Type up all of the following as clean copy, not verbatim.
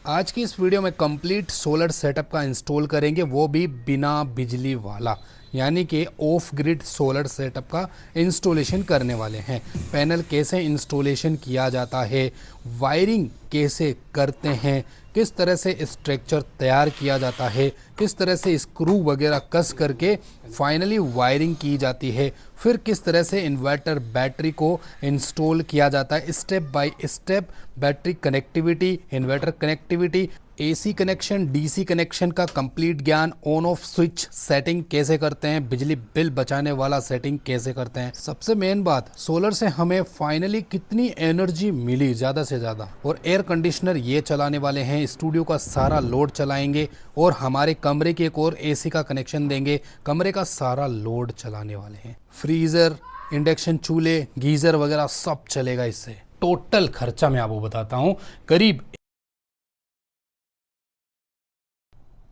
आज की इस वीडियो में कंप्लीट सोलर सेटअप का इंस्टॉल करेंगे, वो भी बिना बिजली वाला, यानी कि ऑफ ग्रिड सोलर सेटअप का इंस्टॉलेशन करने वाले हैं। पैनल कैसे इंस्टॉलेशन किया जाता है, वायरिंग कैसे करते हैं, किस तरह से स्ट्रक्चर तैयार किया जाता है, किस तरह से स्क्रू वगैरह कस करके फाइनली वायरिंग की जाती है, फिर किस तरह से इन्वर्टर बैटरी को इंस्टॉल किया जाता है, step by step battery connectivity, inverter connectivity, AC connection, DC connection का कंप्लीट ज्ञान, ऑन ऑफ स्विच सेटिंग कैसे करते हैं, बिजली बिल बचाने वाला सेटिंग कैसे करते हैं। सबसे मेन बात, सोलर से हमें फाइनली कितनी एनर्जी मिली ज़्यादा से ज़्यादा। और एयर कंडीशनर ये चलाने वाले हैं, स्टूडियो का सारा लोड चलाएंगे और हमारे कमरे के एक और एसी का कनेक्शन देंगे, कमरे का सारा लोड चलाने वाले हैं। फ्रीज़र, इंडक्शन चूल्हे, गीज़र वगैरह सब चलेगा इससे। टोटल खर्चा मैं आपको बताता हूँ, करीब।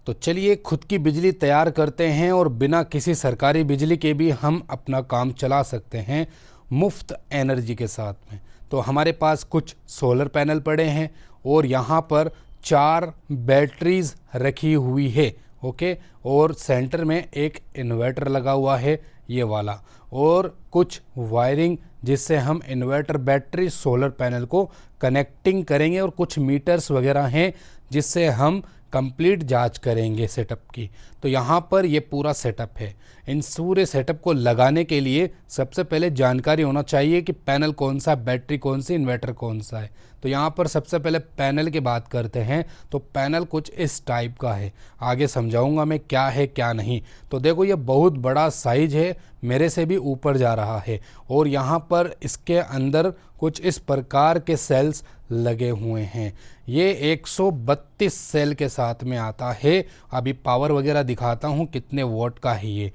तो चलिए खुद की बिजली तैयार करते हैं और बिना किसी सरकारी बिजली के भी हम अपना काम चला सकते हैं मुफ्त एनर्जी के साथ में। तो हमारे पास कुछ सोलर पैनल पड़े हैं और यहाँ पर 4 बैटरीज रखी हुई है, ओके। और सेंटर में एक इन्वर्टर लगा हुआ है, ये वाला, और कुछ वायरिंग जिससे हम इन्वर्टर बैटरी सोलर पैनल को कनेक्टिंग करेंगे, और कुछ मीटर्स वगैरह हैं जिससे हम कंप्लीट जांच करेंगे सेटअप की। तो यहाँ पर ये पूरा सेटअप है। इन पूरे सेटअप को लगाने के लिए सबसे पहले जानकारी होना चाहिए कि पैनल कौन सा, बैटरी कौन सी, इन्वर्टर कौन सा है। तो यहाँ पर सबसे पहले पैनल की बात करते हैं। तो पैनल कुछ इस टाइप का है, आगे समझाऊंगा मैं क्या है क्या नहीं। तो देखो ये बहुत बड़ा साइज है, मेरे से भी ऊपर जा रहा है, और यहाँ पर इसके अंदर कुछ इस प्रकार के सेल्स लगे हुए हैं। ये 132 सेल के साथ में आता है। अभी पावर वगैरह दिखाता हूँ कितने वोट का है ये।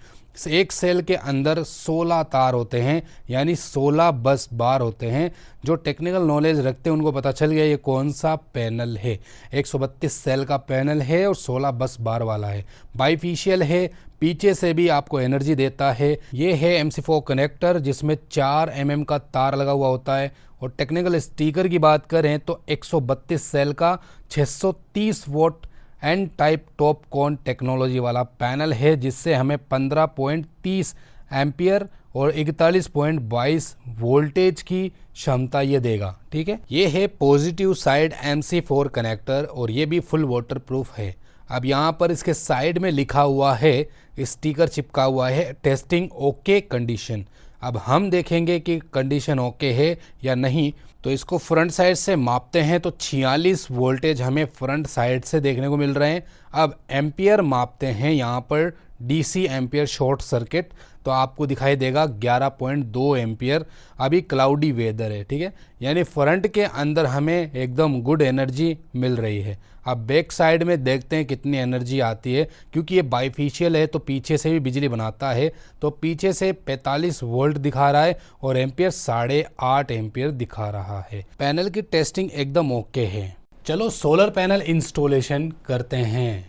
एक सेल के अंदर 16 तार होते हैं, यानी 16 बस बार होते हैं। जो टेक्निकल नॉलेज रखते हैं उनको पता चल गया ये कौन सा पैनल है। 132 सेल का पैनल है और 16 बस बार वाला है, बाईफिशियल है, पीछे से भी आपको एनर्जी देता है। ये है MC4 कनेक्टर जिसमें 4 mm का तार लगा हुआ होता है। और टेक्निकल स्टिकर की बात करें तो 132 सेल का 630 watt N type TOPCon technology वाला पैनल है, जिससे हमें 15.30 एम्पियर और 41.22 वोल्टेज की क्षमता ये देगा, ठीक है। ये है पॉजिटिव साइड MC4 कनेक्टर और ये भी फुल वाटर प्रूफ है। अब यहाँ पर इसके साइड में लिखा हुआ है, स्टिकर चिपका हुआ है, टेस्टिंग ओके कंडीशन। अब हम देखेंगे कि कंडीशन ओके है या नहीं। तो इसको फ्रंट साइड से मापते हैं तो 46 वोल्टेज हमें फ्रंट साइड से देखने को मिल रहे हैं। अब एम्पियर मापते हैं यहाँ पर, DC एम्पियर शॉर्ट सर्किट, तो आपको दिखाई देगा 11.2 एम्पियर। अभी क्लाउडी वेदर है, ठीक है, यानी फ्रंट के अंदर हमें एकदम गुड एनर्जी मिल रही है। अब बैक साइड में देखते हैं कितनी एनर्जी आती है, क्योंकि ये बाईफिशियल है तो पीछे से भी बिजली बनाता है। तो पीछे से 45 वोल्ट दिखा रहा है और एम्पियर 8.5 एम्पियर दिखा रहा है। पैनल की टेस्टिंग एकदम ओके है। चलो सोलर पैनल इंस्टॉलेशन करते हैं।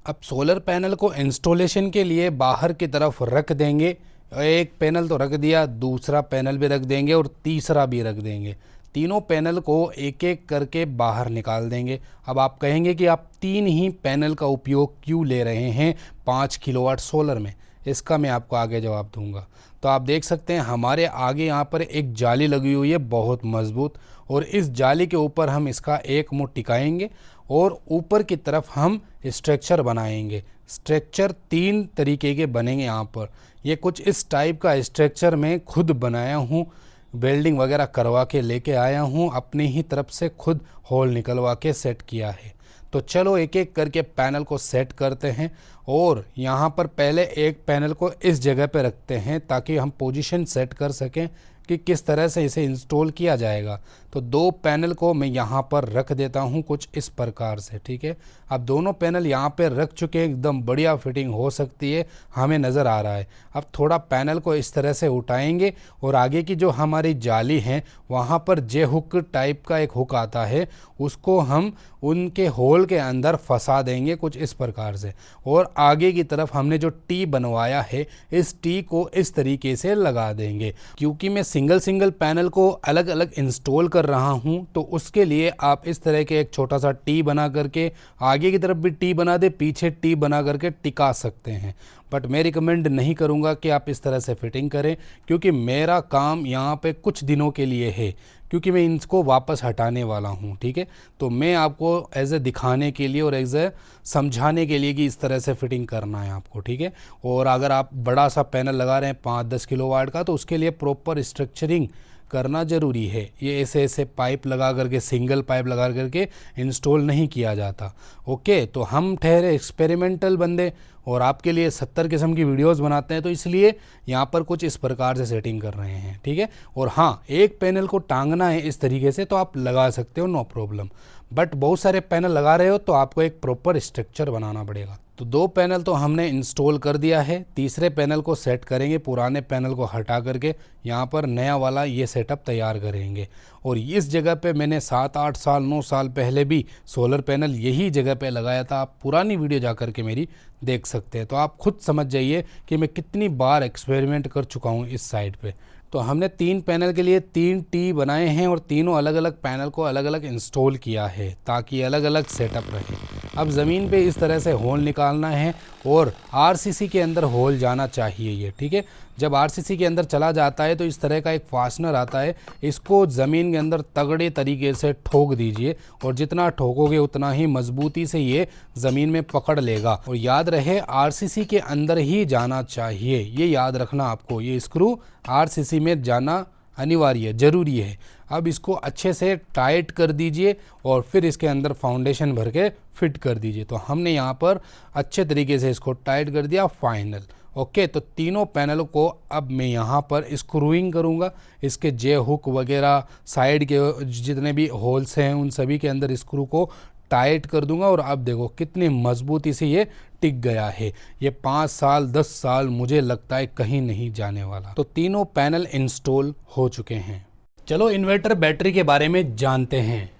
अब सोलर पैनल को इंस्टॉलेशन के लिए बाहर की तरफ रख देंगे। एक पैनल तो रख दिया, दूसरा पैनल भी रख देंगे और तीसरा भी रख देंगे। तीनों पैनल को एक एक करके बाहर निकाल देंगे। अब आप कहेंगे कि आप 3 ही पैनल का उपयोग क्यों ले रहे हैं 5 किलोवाट सोलर में, इसका मैं आपको आगे जवाब दूंगा। तो आप देख सकते हैं हमारे आगे यहाँ पर एक जाली लगी हुई है बहुत मजबूत, और इस जाली के ऊपर हम इसका एक मुंह टिकाएंगे और ऊपर की तरफ हम स्ट्रक्चर बनाएंगे। स्ट्रक्चर 3 तरीके के बनेंगे यहाँ पर। ये कुछ इस टाइप का स्ट्रक्चर मैं खुद बनाया हूँ, वेल्डिंग वगैरह करवा के लेके आया हूँ, अपनी ही तरफ से खुद होल निकलवा के सेट किया है। तो चलो एक एक करके पैनल को सेट करते हैं। और यहाँ पर पहले एक पैनल को इस जगह पे रखते हैं ताकि हम पोजीशन सेट कर सकें कि किस तरह से इसे इंस्टॉल किया जाएगा। तो 2 पैनल को मैं यहाँ पर रख देता हूँ कुछ इस प्रकार से, ठीक है। अब दोनों पैनल यहाँ पे रख चुके हैं, एकदम बढ़िया फिटिंग हो सकती है, हमें नज़र आ रहा है। अब थोड़ा पैनल को इस तरह से उठाएंगे और आगे की जो हमारी जाली है वहाँ पर जे हुक टाइप का एक हुक आता है, उसको हम उनके होल के अंदर फंसा देंगे कुछ इस प्रकार से। और आगे की तरफ हमने जो टी बनवाया है, इस टी को इस तरीके से लगा देंगे। क्योंकि मैं सिंगल पैनल को अलग अलग इंस्टॉल कर रहा हूं, तो उसके लिए आप इस तरह के एक छोटा सा टी बना करके आगे की तरफ भी टी बना दे, पीछे टी बना करके टिका सकते हैं। बट मैं रिकमेंड नहीं करूंगा कि आप इस तरह से फिटिंग करें, क्योंकि मेरा काम यहाँ पे कुछ दिनों के लिए है, क्योंकि मैं इनको वापस हटाने वाला हूँ। ठीक है, तो मैं आपको एज ए दिखाने के लिए और एज ए समझाने के लिए कि इस तरह से फिटिंग करना है आपको। ठीक है, और अगर आप बड़ा सा पैनल लगा रहे हैं 5-10 किलोवाट का, तो उसके लिए प्रॉपर स्ट्रक्चरिंग करना ज़रूरी है। ये ऐसे ऐसे पाइप लगा करके, सिंगल पाइप लगा करके इंस्टॉल नहीं किया जाता। ओके, तो हम ठहरे एक्सपेरिमेंटल बंदे और आपके लिए 70 किस्म की वीडियोस बनाते हैं, तो इसलिए यहाँ पर कुछ इस प्रकार से सेटिंग कर रहे हैं। ठीक है, और हाँ, एक पैनल को टांगना है इस तरीके से तो आप लगा सकते हो, नो प्रॉब्लम। बट बहुत सारे पैनल लगा रहे हो तो आपको एक प्रॉपर स्ट्रक्चर बनाना पड़ेगा। तो 2 पैनल तो हमने इंस्टॉल कर दिया है, तीसरे पैनल को सेट करेंगे। पुराने पैनल को हटा करके यहाँ पर नया वाला ये सेटअप तैयार करेंगे। और इस जगह पे मैंने 7-8 साल 9 साल पहले भी सोलर पैनल यही जगह पे लगाया था। आप पुरानी वीडियो जा कर के मेरी देख सकते हैं, तो आप खुद समझ जाइए कि मैं कितनी बार एक्सपेरिमेंट कर चुका हूँ इस साइड पे। तो हमने 3 पैनल के लिए 3 टी बनाए हैं और तीनों अलग अलग पैनल को अलग अलग इंस्टॉल किया है ताकि अलग अलग सेटअप रहे। अब ज़मीन पे इस तरह से होल निकालना है और आरसीसी के अंदर होल जाना चाहिए ये। ठीक है, जब आरसीसी के अंदर चला जाता है तो इस तरह का एक फास्टनर आता है, इसको ज़मीन के अंदर तगड़े तरीके से ठोक दीजिए और जितना ठोकोगे उतना ही मजबूती से ये ज़मीन में पकड़ लेगा। और याद रहे, आरसीसी के अंदर ही जाना चाहिए, ये याद रखना आपको। ये स्क्रू आरसीसी में जाना अनिवार्य ज़रूरी है। अब इसको अच्छे से टाइट कर दीजिए और फिर इसके अंदर फाउंडेशन भर के फिट कर दीजिए। तो हमने यहाँ पर अच्छे तरीके से इसको टाइट कर दिया, फाइनल। ओके, तो तीनों पैनलों को अब मैं यहाँ पर स्क्रूइंग करूँगा। इसके जे हुक वगैरह साइड के जितने भी होल्स हैं उन सभी के अंदर स्क्रू को टाइट कर दूंगा। और अब देखो कितनी मजबूती से ये टिक गया है। ये 5 साल 10 साल मुझे लगता है कहीं नहीं जाने वाला। तो तीनों पैनल इंस्टॉल हो चुके हैं। चलो इन्वर्टर बैटरी के बारे में जानते हैं।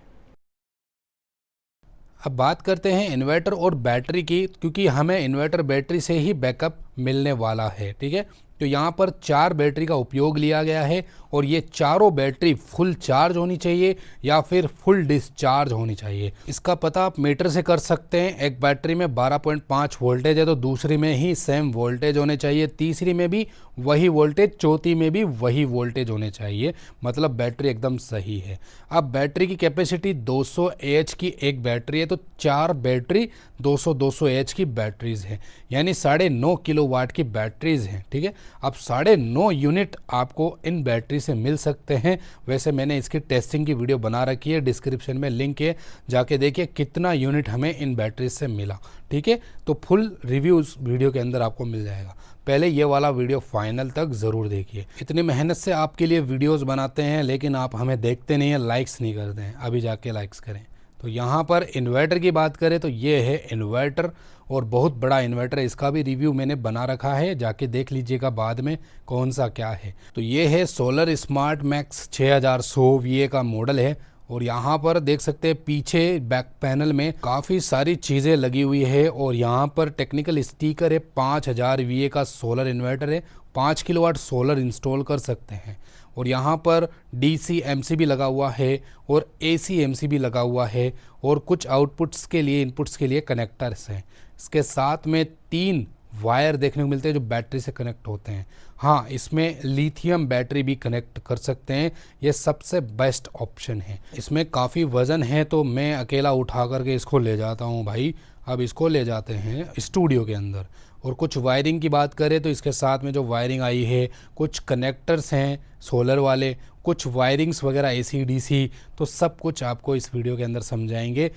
अब बात करते हैं इन्वर्टर और बैटरी की, क्योंकि हमें इन्वर्टर बैटरी से ही बैकअप मिलने वाला है। ठीक है, तो यहाँ पर 4 बैटरी का उपयोग लिया गया है और ये चारों बैटरी फुल चार्ज होनी चाहिए या फिर फुल डिस्चार्ज होनी चाहिए। इसका पता आप मीटर से कर सकते हैं। एक बैटरी में 12.5 वोल्टेज है तो दूसरी में ही सेम वोल्टेज होने चाहिए, तीसरी में भी वही वोल्टेज, चौथी में भी वही वोल्टेज होने चाहिए, मतलब बैटरी एकदम सही है। अब बैटरी की कैपेसिटी 200 एच की एक बैटरी है, तो 4 बैटरी 200 एच की बैटरीज हैं, यानी 9.5 किलोवाट की बैटरीज हैं। ठीक है, अब 9.5 यूनिट आपको इन बैटरी से मिल सकते हैं। वैसे मैंने इसकी टेस्टिंग की वीडियो बना रखी है, डिस्क्रिप्शन में लिंक है, जाके देखिए कितना यूनिट हमें इन बैटरी से मिला। ठीक है, तो फुल रिव्यू उस वीडियो के अंदर आपको मिल जाएगा। पहले ये वाला वीडियो फाइनल तक ज़रूर देखिए। इतनी मेहनत से आपके लिए वीडियोस बनाते हैं लेकिन आप हमें देखते नहीं हैं, लाइक्स नहीं करते हैं। अभी जाके लाइक्स करें। तो यहाँ पर इन्वर्टर की बात करें तो ये है इन्वर्टर और बहुत बड़ा इन्वर्टर है। इसका भी रिव्यू मैंने बना रखा है, जाके देख लीजिएगा बाद में कौन सा क्या है। तो ये है सोलर स्मार्ट मैक्स 6100 VA का मॉडल है। और यहाँ पर देख सकते हैं पीछे बैक पैनल में काफ़ी सारी चीज़ें लगी हुई है और यहाँ पर टेक्निकल स्टिकर है। 5000 VA का सोलर इन्वर्टर है, 5 किलोवाट सोलर इंस्टॉल कर सकते हैं। और यहाँ पर DC MC भी लगा हुआ है और AC MC भी लगा हुआ है और कुछ आउटपुट्स के लिए, इनपुट्स के लिए कनेक्टर्स हैं। इसके साथ में 3 वायर देखने को मिलते हैं जो बैटरी से कनेक्ट होते हैं। हाँ, इसमें लिथियम बैटरी भी कनेक्ट कर सकते हैं, ये सबसे बेस्ट ऑप्शन है। इसमें काफ़ी वज़न है तो मैं अकेला उठा करके इसको ले जाता हूँ भाई। अब इसको ले जाते हैं स्टूडियो के अंदर। और कुछ वायरिंग की बात करें तो इसके साथ में जो वायरिंग आई है, कुछ कनेक्टर्स हैं सोलर वाले, कुछ वायरिंग्स वगैरह AC DC, तो सब कुछ आपको इस वीडियो के अंदर समझाएंगे।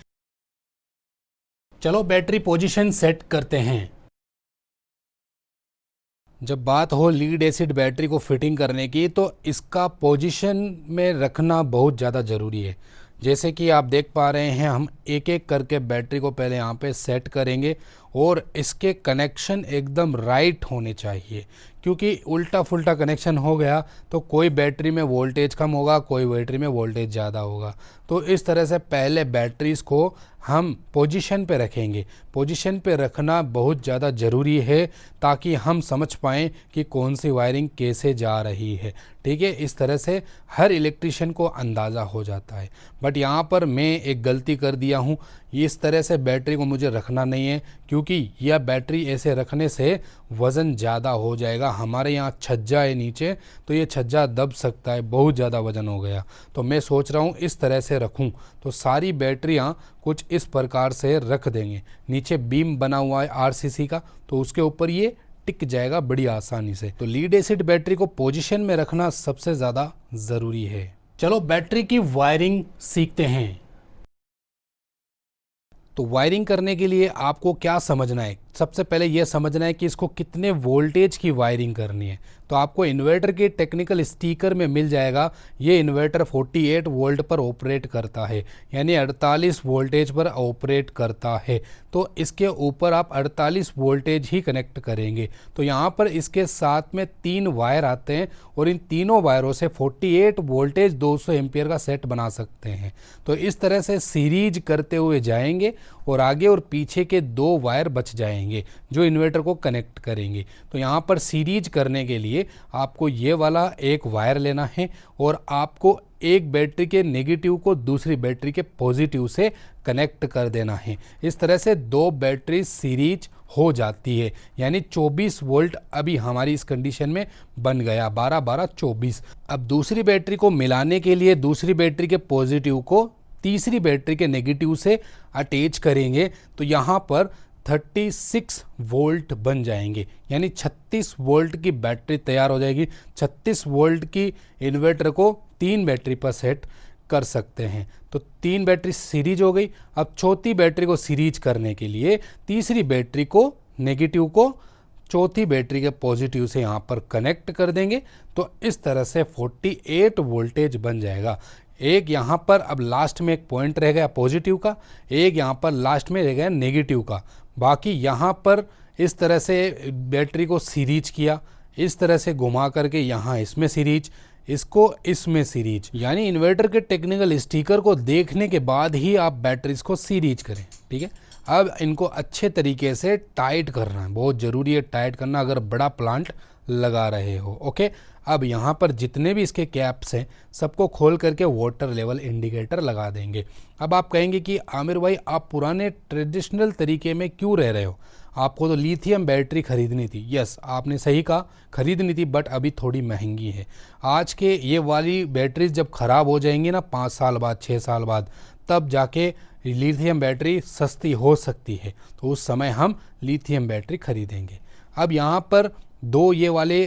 चलो बैटरी पोजीशन सेट करते हैं। जब बात हो लीड एसिड बैटरी को फिटिंग करने की तो इसका पोजीशन में रखना बहुत ज़्यादा ज़रूरी है। जैसे कि आप देख पा रहे हैं, हम एक एक करके बैटरी को पहले यहाँ पे सेट करेंगे और इसके कनेक्शन एकदम राइट होने चाहिए, क्योंकि उल्टा फुल्टा कनेक्शन हो गया तो कोई बैटरी में वोल्टेज कम होगा, कोई बैटरी में वोल्टेज ज़्यादा होगा। तो इस तरह से पहले बैटरीज़ को हम पोजीशन पे रखेंगे। पोजीशन पे रखना बहुत ज़्यादा ज़रूरी है ताकि हम समझ पाएँ कि कौन सी वायरिंग कैसे जा रही है। ठीक है, इस तरह से हर इलेक्ट्रिशियन को अंदाज़ा हो जाता है। बट यहाँ पर मैं एक गलती कर दिया हूँ, इस तरह से बैटरी को मुझे रखना नहीं है, क्योंकि यह बैटरी ऐसे रखने से वज़न ज़्यादा हो जाएगा। हमारे यहाँ छज्जा है नीचे, तो ये छज्जा दब सकता है, बहुत ज़्यादा वज़न हो गया। तो मैं सोच रहा हूँ इस तरह से रखूँ। तो सारी बैटरियाँ कुछ इस प्रकार से रख देंगे। नीचे बीम बना हुआ है आरसीसी का, तो उसके ऊपर ये टिक जाएगा बड़ी आसानी से। तो लीड एसिड बैटरी को पोजीशन में रखना सबसे ज़्यादा ज़रूरी है। चलो बैटरी की वायरिंग सीखते हैं। तो वायरिंग करने के लिए आपको क्या समझना है? सबसे पहले यह समझना है कि इसको कितने वोल्टेज की वायरिंग करनी है। तो आपको इन्वर्टर के टेक्निकल स्टिकर में मिल जाएगा, ये इन्वर्टर 48 वोल्ट पर ऑपरेट करता है, यानी 48 वोल्टेज पर ऑपरेट करता है। तो इसके ऊपर आप 48 वोल्टेज ही कनेक्ट करेंगे। तो यहाँ पर इसके साथ में 3 वायर आते हैं और इन तीनों वायरों से 48 वोल्टेज 200 एम्पियर का सेट बना सकते हैं। तो इस तरह से सीरीज करते हुए जाएंगे और आगे और पीछे के 2 वायर बच जाएंगे जो इन्वर्टर को कनेक्ट करेंगे। तो यहाँ पर सीरीज करने के लिए आपको ये वाला एक वायर लेना है और आपको एक बैटरी के नेगेटिव को दूसरी बैटरी के पॉजिटिव से कनेक्ट कर देना है। इस तरह से 2 बैटरी सीरीज हो जाती है, यानी 24 वोल्ट अभी हमारी इस कंडीशन में बन गया, 12 12 24। अब दूसरी बैटरी को मिलाने के लिए दूसरी बैटरी के पॉजिटिव को तीसरी बैटरी के नेगेटिव से अटैच करेंगे, तो यहाँ पर 36 वोल्ट बन जाएंगे, यानी 36 वोल्ट की बैटरी तैयार हो जाएगी। 36 वोल्ट की इन्वर्टर को 3 बैटरी पर सेट कर सकते हैं। तो 3 बैटरी सीरीज हो गई। अब चौथी बैटरी को सीरीज करने के लिए तीसरी बैटरी को नेगेटिव को चौथी बैटरी के पॉजिटिव से यहाँ पर कनेक्ट कर देंगे। तो इस तरह से 48 वोल्टेज बन जाएगा। एक यहाँ पर अब लास्ट में एक पॉइंट रह गया पॉजिटिव का, एक यहाँ पर लास्ट में रह गया नेगेटिव का। बाकी यहाँ पर इस तरह से बैटरी को सीरीज किया, इस तरह से घुमा करके यहाँ इसमें सीरीज, इसको इसमें सीरीज, यानी इन्वर्टर के टेक्निकल स्टिकर को देखने के बाद ही आप बैटरीज को सीरीज करें। ठीक है, अब इनको अच्छे तरीके से टाइट करना है, बहुत ज़रूरी है टाइट करना अगर बड़ा प्लांट लगा रहे हो। ओके, अब यहाँ पर जितने भी इसके कैप्स हैं सबको खोल करके वाटर लेवल इंडिकेटर लगा देंगे। अब आप कहेंगे कि आमिर भाई आप पुराने ट्रेडिशनल तरीके में क्यों रह रहे हो, आपको तो लिथियम बैटरी खरीदनी थी। यस, आपने सही कहा, खरीदनी थी, बट अभी थोड़ी महंगी है। आज के ये वाली बैटरीज जब ख़राब हो जाएंगी ना 5 साल बाद 6 साल बाद, तब जाके लिथियम बैटरी सस्ती हो सकती है, तो उस समय हम लिथियम बैटरी खरीदेंगे। अब यहाँ पर 2 ये वाले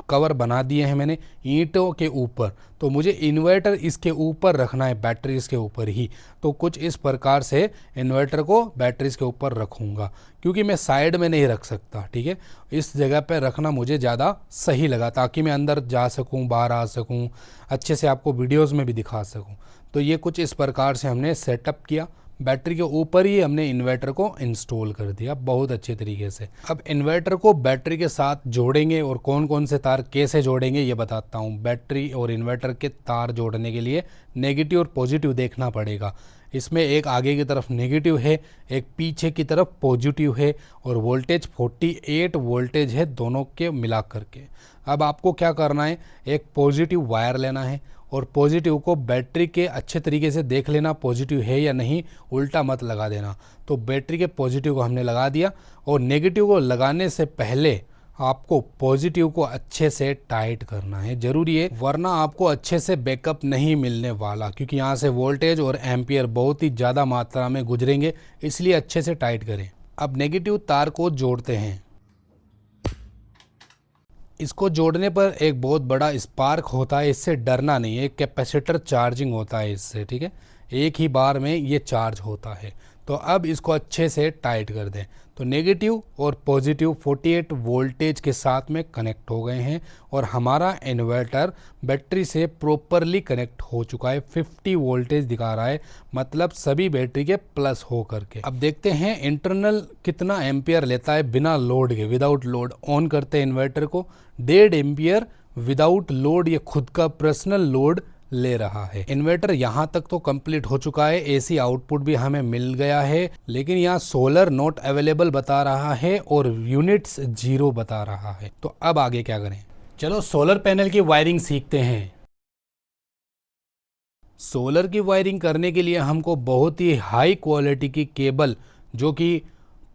कवर बना दिए हैं मैंने ईंटों के ऊपर, तो मुझे इन्वर्टर इसके ऊपर रखना है, बैटरीज के ऊपर ही। तो कुछ इस प्रकार से इन्वर्टर को बैटरीज के ऊपर रखूँगा, क्योंकि मैं साइड में नहीं रख सकता। ठीक है, इस जगह पर रखना मुझे ज़्यादा सही लगा, ताकि मैं अंदर जा सकूँ, बाहर आ सकूँ, अच्छे से आपको वीडियोज़ में भी दिखा सकूँ। तो ये कुछ इस प्रकार से हमने सेटअप किया, बैटरी के ऊपर ही हमने इन्वर्टर को इंस्टॉल कर दिया बहुत अच्छे तरीके से। अब इन्वर्टर को बैटरी के साथ जोड़ेंगे और कौन कौन से तार कैसे जोड़ेंगे ये बताता हूँ। बैटरी और इन्वर्टर के तार जोड़ने के लिए नेगेटिव और पॉजिटिव देखना पड़ेगा। इसमें एक आगे की तरफ नेगेटिव है, एक पीछे की तरफ पॉजिटिव है, और वोल्टेज 48 वोल्टेज है दोनों के मिला करके। अब आपको क्या करना है, एक पॉजिटिव वायर लेना है और पॉजिटिव को बैटरी के अच्छे तरीके से देख लेना पॉजिटिव है या नहीं, उल्टा मत लगा देना। तो बैटरी के पॉजिटिव को हमने लगा दिया, और नेगेटिव को लगाने से पहले आपको पॉजिटिव को अच्छे से टाइट करना है, ज़रूरी है, वरना आपको अच्छे से बैकअप नहीं मिलने वाला, क्योंकि यहाँ से वोल्टेज और एम्पियर बहुत ही ज़्यादा मात्रा में गुजरेंगे, इसलिए अच्छे से टाइट करें। अब नेगेटिव तार को जोड़ते हैं। इसको जोड़ने पर एक बहुत बड़ा स्पार्क होता है, इससे डरना नहीं है, एक कैपेसिटर चार्जिंग होता है इससे। ठीक है, एक ही बार में ये चार्ज होता है। तो अब इसको अच्छे से टाइट कर दें। तो नेगेटिव और पॉजिटिव 48 वोल्टेज के साथ में कनेक्ट हो गए हैं और हमारा इन्वर्टर बैटरी से प्रॉपरली कनेक्ट हो चुका है। 50 वोल्टेज दिखा रहा है, मतलब सभी बैटरी के प्लस हो करके। अब देखते हैं इंटरनल कितना एम्पियर लेता है बिना लोड के, विदाउट लोड। ऑन करते हैं इन्वर्टर को, 1.5 एम्पियर विदाउट लोड, ये खुद का पर्सनल लोड ले रहा है। इन्वर्टर यहाँ तक तो कंप्लीट हो चुका है, एसी आउटपुट भी हमें मिल गया है, लेकिन यहाँ सोलर नॉट अवेलेबल बता रहा है और यूनिट्स 0 बता रहा है। तो अब आगे क्या करें? चलो सोलर पैनल की वायरिंग सीखते हैं। सोलर की वायरिंग करने के लिए हमको बहुत ही हाई क्वालिटी की केबल, जो कि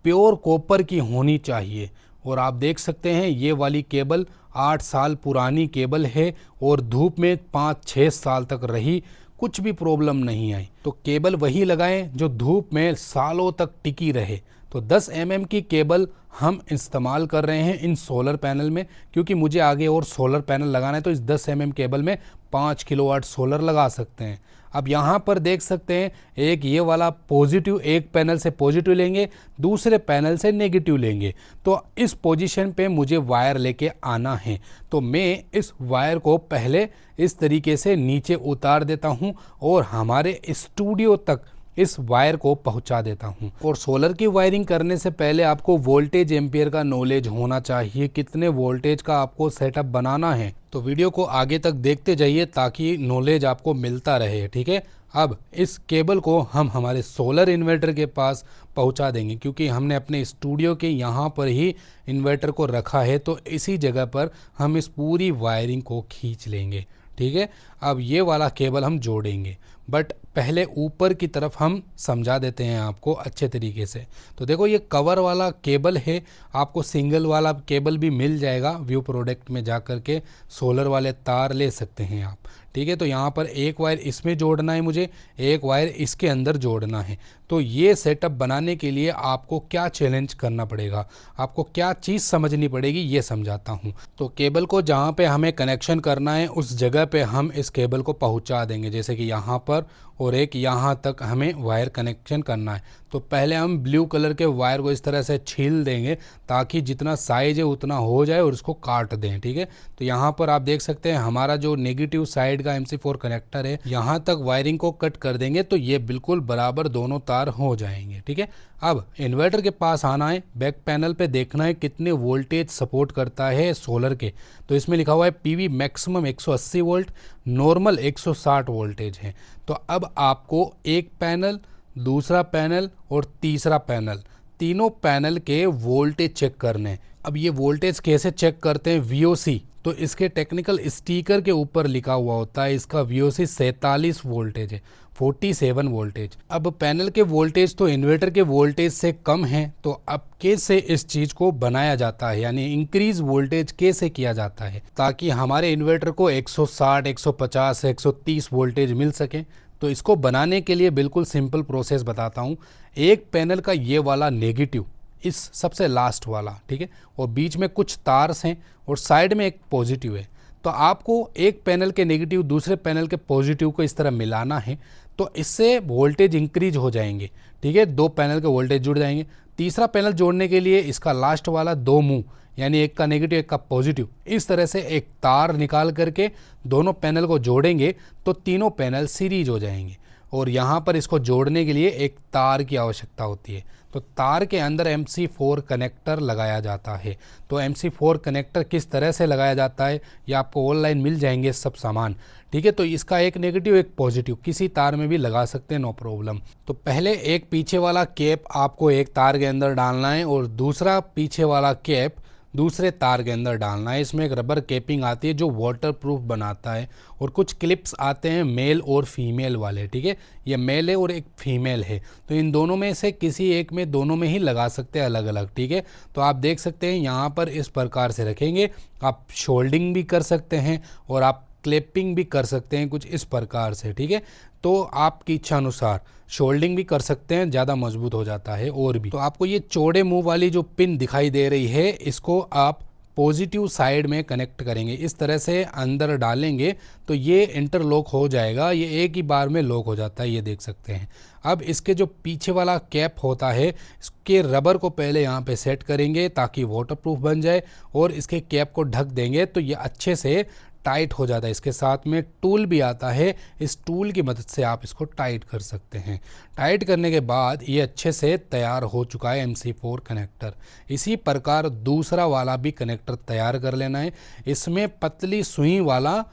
प्योर कॉपर की होनी चाहिए। और आप देख सकते हैं ये वाली केबल 8 साल पुरानी केबल है और धूप में 5-6 साल तक रही, कुछ भी प्रॉब्लम नहीं आई। तो केबल वही लगाएं जो धूप में सालों तक टिकी रहे। तो 10 mm की केबल हम इस्तेमाल कर रहे हैं इन सोलर पैनल में, क्योंकि मुझे आगे और सोलर पैनल लगाना है। तो इस 10 mm केबल में 5 किलोवाट सोलर लगा सकते हैं। अब यहाँ पर देख सकते हैं एक ये वाला पॉजिटिव, एक पैनल से पॉजिटिव लेंगे, दूसरे पैनल से नेगेटिव लेंगे। तो इस पोजीशन पे मुझे वायर लेके आना है। तो मैं इस वायर को पहले इस तरीके से नीचे उतार देता हूँ और हमारे स्टूडियो तक इस वायर को पहुंचा देता हूं। और सोलर की वायरिंग करने से पहले आपको वोल्टेज एम्पियर का नॉलेज होना चाहिए, कितने वोल्टेज का आपको सेटअप बनाना है। तो वीडियो को आगे तक देखते जाइए ताकि नॉलेज आपको मिलता रहे, ठीक है। अब इस केबल को हम हमारे सोलर इन्वर्टर के पास पहुंचा देंगे, क्योंकि हमने अपने स्टूडियो के यहाँ पर ही इन्वर्टर को रखा है। तो इसी जगह पर हम इस पूरी वायरिंग को खींच लेंगे, ठीक है। अब ये वाला केबल हम जोड़ेंगे, बट पहले ऊपर की तरफ हम समझा देते हैं आपको अच्छे तरीके से। तो देखो ये कवर वाला केबल है, आपको सिंगल वाला केबल भी मिल जाएगा। व्यू प्रोडक्ट में जा कर के सोलर वाले तार ले सकते हैं आप, ठीक है। तो यहाँ पर एक वायर इसमें जोड़ना है मुझे, एक वायर इसके अंदर जोड़ना है। तो ये सेटअप बनाने के लिए आपको क्या चैलेंज करना पड़ेगा, आपको क्या चीज़ समझनी पड़ेगी, ये समझाता हूँ। तो केबल को जहाँ पे हमें कनेक्शन करना है उस जगह पे हम इस केबल को पहुँचा देंगे, जैसे कि यहाँ पर, और एक यहाँ तक हमें वायर कनेक्शन करना है। तो पहले हम ब्लू कलर के वायर को इस तरह से छील देंगे ताकि जितना साइज है उतना हो जाए और इसको काट दें, ठीक है। तो यहाँ पर आप देख सकते हैं हमारा जो नेगेटिव साइड का MC4 कनेक्टर है, यहाँ तक वायरिंग को कट कर देंगे तो ये बिल्कुल बराबर दोनों तार हो जाएंगे, ठीक है। अब इन्वर्टर के पास आना है, बैक पैनल पे देखना है कितने वोल्टेज सपोर्ट करता है सोलर के। तो इसमें लिखा हुआ है PV maximum 180 volt, normal 160 voltage है। तो अब आपको एक पैनल, दूसरा पैनल और तीसरा पैनल, तीनों पैनल के वोल्टेज चेक करने हैं। अब ये वोल्टेज कैसे चेक करते हैं? VOC, तो इसके टेक्निकल स्टिकर के ऊपर लिखा हुआ होता है, इसका VOC 47 वोल्टेज है, 47 वोल्टेज। अब पैनल के वोल्टेज तो इन्वर्टर के वोल्टेज से कम है, तो अब कैसे इस चीज़ को बनाया जाता है, यानी इंक्रीज वोल्टेज कैसे किया जाता है ताकि हमारे इन्वर्टर को 160, 150, 130 वोल्टेज मिल सके। तो इसको बनाने के लिए बिल्कुल सिंपल प्रोसेस बताता हूँ। एक पैनल का ये वाला नेगेटिव, इस सबसे लास्ट वाला, ठीक है, और बीच में कुछ तार्स हैं और साइड में एक पॉजिटिव है। तो आपको एक पैनल के नेगेटिव दूसरे पैनल के पॉजिटिव को इस तरह मिलाना है, तो इससे वोल्टेज इंक्रीज हो जाएंगे, ठीक है। 2 पैनल के वोल्टेज जुड़ जाएंगे। तीसरा पैनल जोड़ने के लिए इसका लास्ट वाला 2 मुंह, यानी एक का नेगेटिव एक का पॉजिटिव, इस तरह से एक तार निकाल करके दोनों पैनल को जोड़ेंगे तो तीनों पैनल सीरीज हो जाएंगे। और यहाँ पर इसको जोड़ने के लिए एक तार की आवश्यकता होती है। तो तार के अंदर MC4 कनेक्टर लगाया जाता है। तो MC4 कनेक्टर किस तरह से लगाया जाता है ये आपको ऑनलाइन मिल जाएंगे सब सामान, ठीक है। तो इसका एक नेगेटिव एक पॉजिटिव किसी तार में भी लगा सकते हैं, नो प्रॉब्लम। तो पहले एक पीछे वाला कैप आपको एक तार के अंदर डालना है और दूसरा पीछे वाला कैप दूसरे तार के अंदर डालना है। इसमें एक रबर कैपिंग आती है जो वाटर प्रूफ बनाता है, और कुछ क्लिप्स आते हैं मेल और फीमेल वाले, ठीक है। ये मेल है और एक फीमेल है, तो इन दोनों में से किसी एक में, दोनों में ही लगा सकते हैं अलग अलग, ठीक है। तो आप देख सकते हैं यहाँ पर इस प्रकार से रखेंगे। आप शोल्डिंग भी कर सकते हैं और आप क्लिपिंग भी कर सकते हैं कुछ इस प्रकार से, ठीक है। तो आपकी इच्छा अनुसार शोल्डिंग भी कर सकते हैं, ज़्यादा मजबूत हो जाता है। और भी तो आपको ये चौड़े मुंह वाली जो पिन दिखाई दे रही है, इसको आप पॉजिटिव साइड में कनेक्ट करेंगे। इस तरह से अंदर डालेंगे तो ये इंटरलॉक हो जाएगा, ये एक ही बार में लॉक हो जाता है, ये देख सकते हैं। अब इसके जो पीछे वाला कैप होता है, इसके रबर को पहले यहाँ पे सेट करेंगे ताकि वाटरप्रूफ बन जाए, और इसके कैप को ढक देंगे तो ये अच्छे से टाइट हो जाता है। इसके साथ में टूल भी आता है, इस टूल की मदद से आप इसको टाइट कर सकते हैं। टाइट करने के बाद ये अच्छे से तैयार हो चुका है MC4 कनेक्टर। इसी प्रकार दूसरा वाला भी कनेक्टर तैयार कर लेना है। इसमें पतली सुई वाला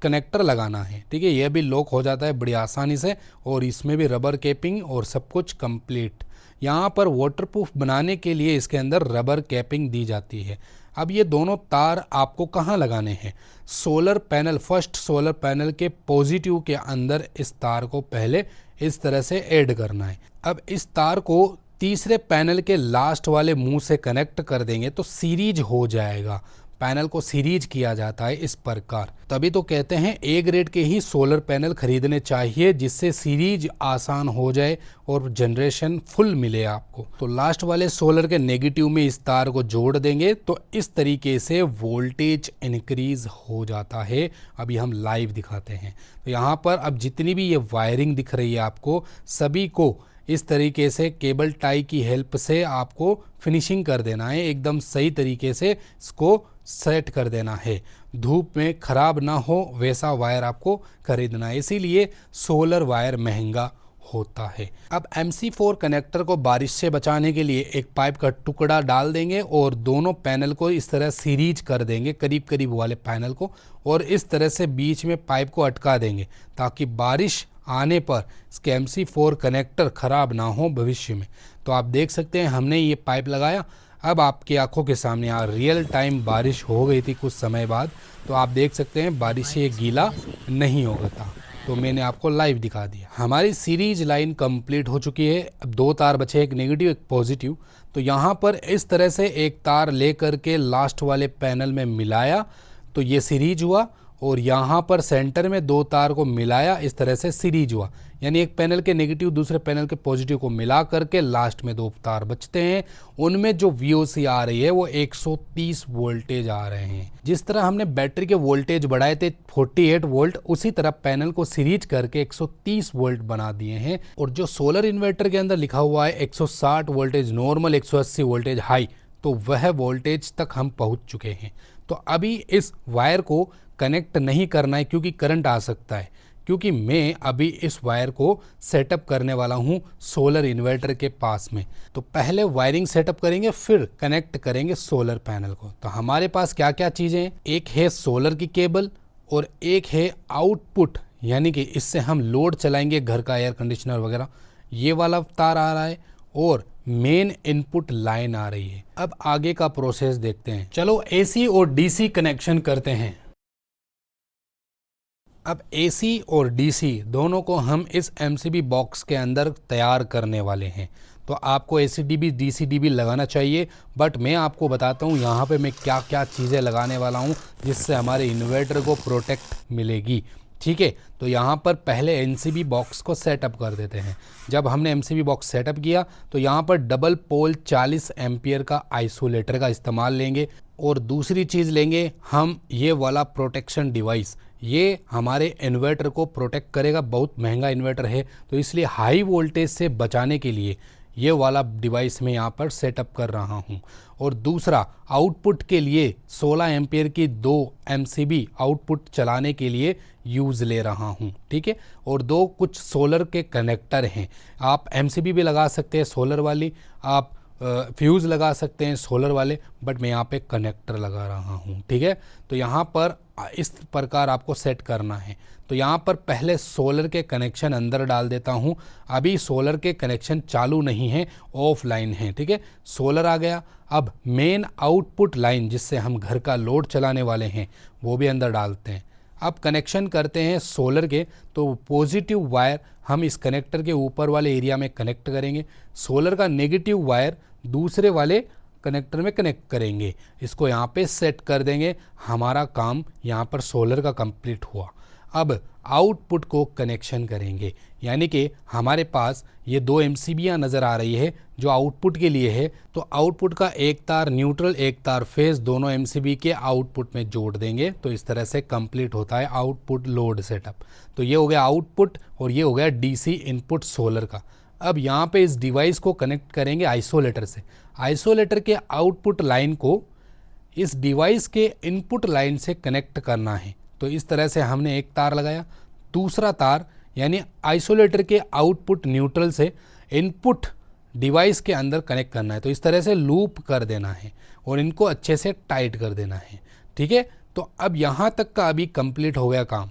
कनेक्टर लगाना है, ठीक है। यह भी लॉक हो जाता है बड़ी आसानी से, और इसमें भी रबर कैपिंग और सब कुछ कंप्लीट। यहाँ पर वाटरप्रूफ बनाने के लिए इसके अंदर रबर कैपिंग दी जाती है। अब ये दोनों तार आपको कहाँ लगाने हैं? Solar panel, first solar panel के पॉजिटिव के अंदर इस तार को पहले इस तरह से ऐड करना है। अब इस तार को तीसरे पैनल के लास्ट वाले मुंह से कनेक्ट कर देंगे तो सीरीज हो जाएगा। पैनल को सीरीज किया जाता है इस प्रकार। तभी तो कहते हैं ए ग्रेड के ही सोलर पैनल खरीदने चाहिए, जिससे सीरीज आसान हो जाए और जनरेशन फुल मिले आपको। तो लास्ट वाले सोलर के नेगेटिव में इस तार को जोड़ देंगे तो इस तरीके से वोल्टेज इंक्रीज हो जाता है। अभी हम लाइव दिखाते हैं। तो यहाँ पर अब जितनी भी ये वायरिंग दिख रही है आपको, सभी को इस तरीके से केबल टाई की हेल्प से आपको फिनिशिंग कर देना है। एकदम सही तरीके से इसको सेट कर देना है, धूप में ख़राब ना हो वैसा वायर आपको खरीदना है। इसीलिए सोलर वायर महंगा होता है। अब MC4 कनेक्टर को बारिश से बचाने के लिए एक पाइप का टुकड़ा डाल देंगे और दोनों पैनल को इस तरह सीरीज कर देंगे, करीब करीब वाले पैनल को, और इस तरह से बीच में पाइप को अटका देंगे ताकि बारिश आने पर इसके MC4 कनेक्टर ख़राब ना हो भविष्य में। तो आप देख सकते हैं हमने ये पाइप लगाया। अब आपकी आंखों के सामने रियल टाइम बारिश हो गई थी कुछ समय बाद, तो आप देख सकते हैं बारिश से ये गीला नहीं होगा था। तो मैंने आपको लाइव दिखा दिया। हमारी सीरीज लाइन कंप्लीट हो चुकी है। अब दो तार बचे, एक नेगेटिव एक पॉजिटिव। तो यहाँ पर इस तरह से एक तार ले करके लास्ट वाले पैनल में मिलाया तो ये सीरीज हुआ, और यहाँ पर सेंटर में दो तार को मिलाया, इस तरह से सीरीज हुआ। यानी एक पैनल के नेगेटिव दूसरे पैनल के पॉजिटिव को मिला करके लास्ट में दो तार बचते हैं। उनमें जो VOC आ रही है वो 130 वोल्टेज आ रहे हैं। जिस तरह हमने बैटरी के वोल्टेज बढ़ाए थे 48 वोल्ट, उसी तरह पैनल को सीरीज करके 130 वोल्ट बना दिए हैं। और जो सोलर इन्वर्टर के अंदर लिखा हुआ है 160 वोल्टेज नॉर्मल, 180 वोल्टेज हाई, तो वह वोल्टेज तक हम पहुँच चुके हैं। तो अभी इस वायर को कनेक्ट नहीं करना है क्योंकि करंट आ सकता है, क्योंकि मैं अभी इस वायर को सेटअप करने वाला हूं सोलर इन्वर्टर के पास में। तो पहले वायरिंग सेटअप करेंगे, फिर कनेक्ट करेंगे सोलर पैनल को। तो हमारे पास क्या क्या चीज़ें हैं? एक है सोलर की केबल और एक है आउटपुट, यानी कि इससे हम लोड चलाएंगे घर का एयर कंडीशनर वगैरह। ये वाला तार आ रहा है और मेन इनपुट लाइन आ रही है। अब आगे का प्रोसेस देखते हैं। चलो AC और DC कनेक्शन करते हैं। अब AC और DC दोनों को हम इस MCB बॉक्स के अंदर तैयार करने वाले हैं। तो आपको AC-DB DC-DB लगाना चाहिए, बट मैं आपको बताता हूँ यहाँ पे मैं क्या क्या चीज़ें लगाने वाला हूँ जिससे हमारे इन्वर्टर को प्रोटेक्ट मिलेगी। ठीक है, तो यहाँ पर पहले MCB बॉक्स को सेटअप कर देते हैं। जब हमने MCB बॉक्स सेटअप किया तो यहाँ पर डबल पोल 40 एम्पियर का आइसोलेटर का इस्तेमाल लेंगे, और दूसरी चीज़ लेंगे हम ये वाला प्रोटेक्शन डिवाइस। ये हमारे इन्वर्टर को प्रोटेक्ट करेगा। बहुत महंगा इन्वर्टर है, तो इसलिए हाई वोल्टेज से बचाने के लिए ये वाला डिवाइस मैं यहाँ पर सेटअप कर रहा हूँ। और दूसरा आउटपुट के लिए 16 एम्पियर की 2 MCB आउटपुट चलाने के लिए यूज़ ले रहा हूँ। ठीक है, और दो कुछ सोलर के कनेक्टर हैं। आप MCB भी लगा सकते हैं सोलर वाली, आप फ्यूज़ लगा सकते हैं सोलर वाले, बट मैं यहाँ पे कनेक्टर लगा रहा हूँ। ठीक है, तो यहाँ पर इस प्रकार आपको सेट करना है। तो यहाँ पर पहले सोलर के कनेक्शन अंदर डाल देता हूँ। अभी सोलर के कनेक्शन चालू नहीं है, ऑफलाइन है। ठीक है, सोलर आ गया। अब मेन आउटपुट लाइन जिससे हम घर का लोड चलाने वाले हैं वो भी अंदर डालते हैं। अब कनेक्शन करते हैं सोलर के, तो पॉजिटिव वायर हम इस कनेक्टर के ऊपर वाले एरिया में कनेक्ट करेंगे, सोलर का नेगेटिव वायर दूसरे वाले कनेक्टर में कनेक्ट करेंगे। इसको यहाँ पे सेट कर देंगे। हमारा काम यहाँ पर सोलर का कंप्लीट हुआ। अब आउटपुट को कनेक्शन करेंगे, यानी कि हमारे पास ये दो एमसीबीयाँ नज़र आ रही है जो आउटपुट के लिए है। तो आउटपुट का एक तार न्यूट्रल एक तार फेज दोनों एमसीबी के आउटपुट में जोड़ देंगे। तो इस तरह से कंप्लीट होता है आउटपुट लोड सेटअप। तो ये हो गया आउटपुट और ये हो गया डीसी इनपुट सोलर का। अब यहाँ पे इस डिवाइस को कनेक्ट करेंगे आइसोलेटर से। आइसोलेटर के आउटपुट लाइन को इस डिवाइस के इनपुट लाइन से कनेक्ट करना है। तो इस तरह से हमने एक तार लगाया, दूसरा तार यानी आइसोलेटर के आउटपुट न्यूट्रल से इनपुट डिवाइस के अंदर कनेक्ट करना है। तो इस तरह से लूप कर देना है और इनको अच्छे से टाइट कर देना है। ठीक है, तो अब यहाँ तक का अभी कंप्लीट हो गया काम।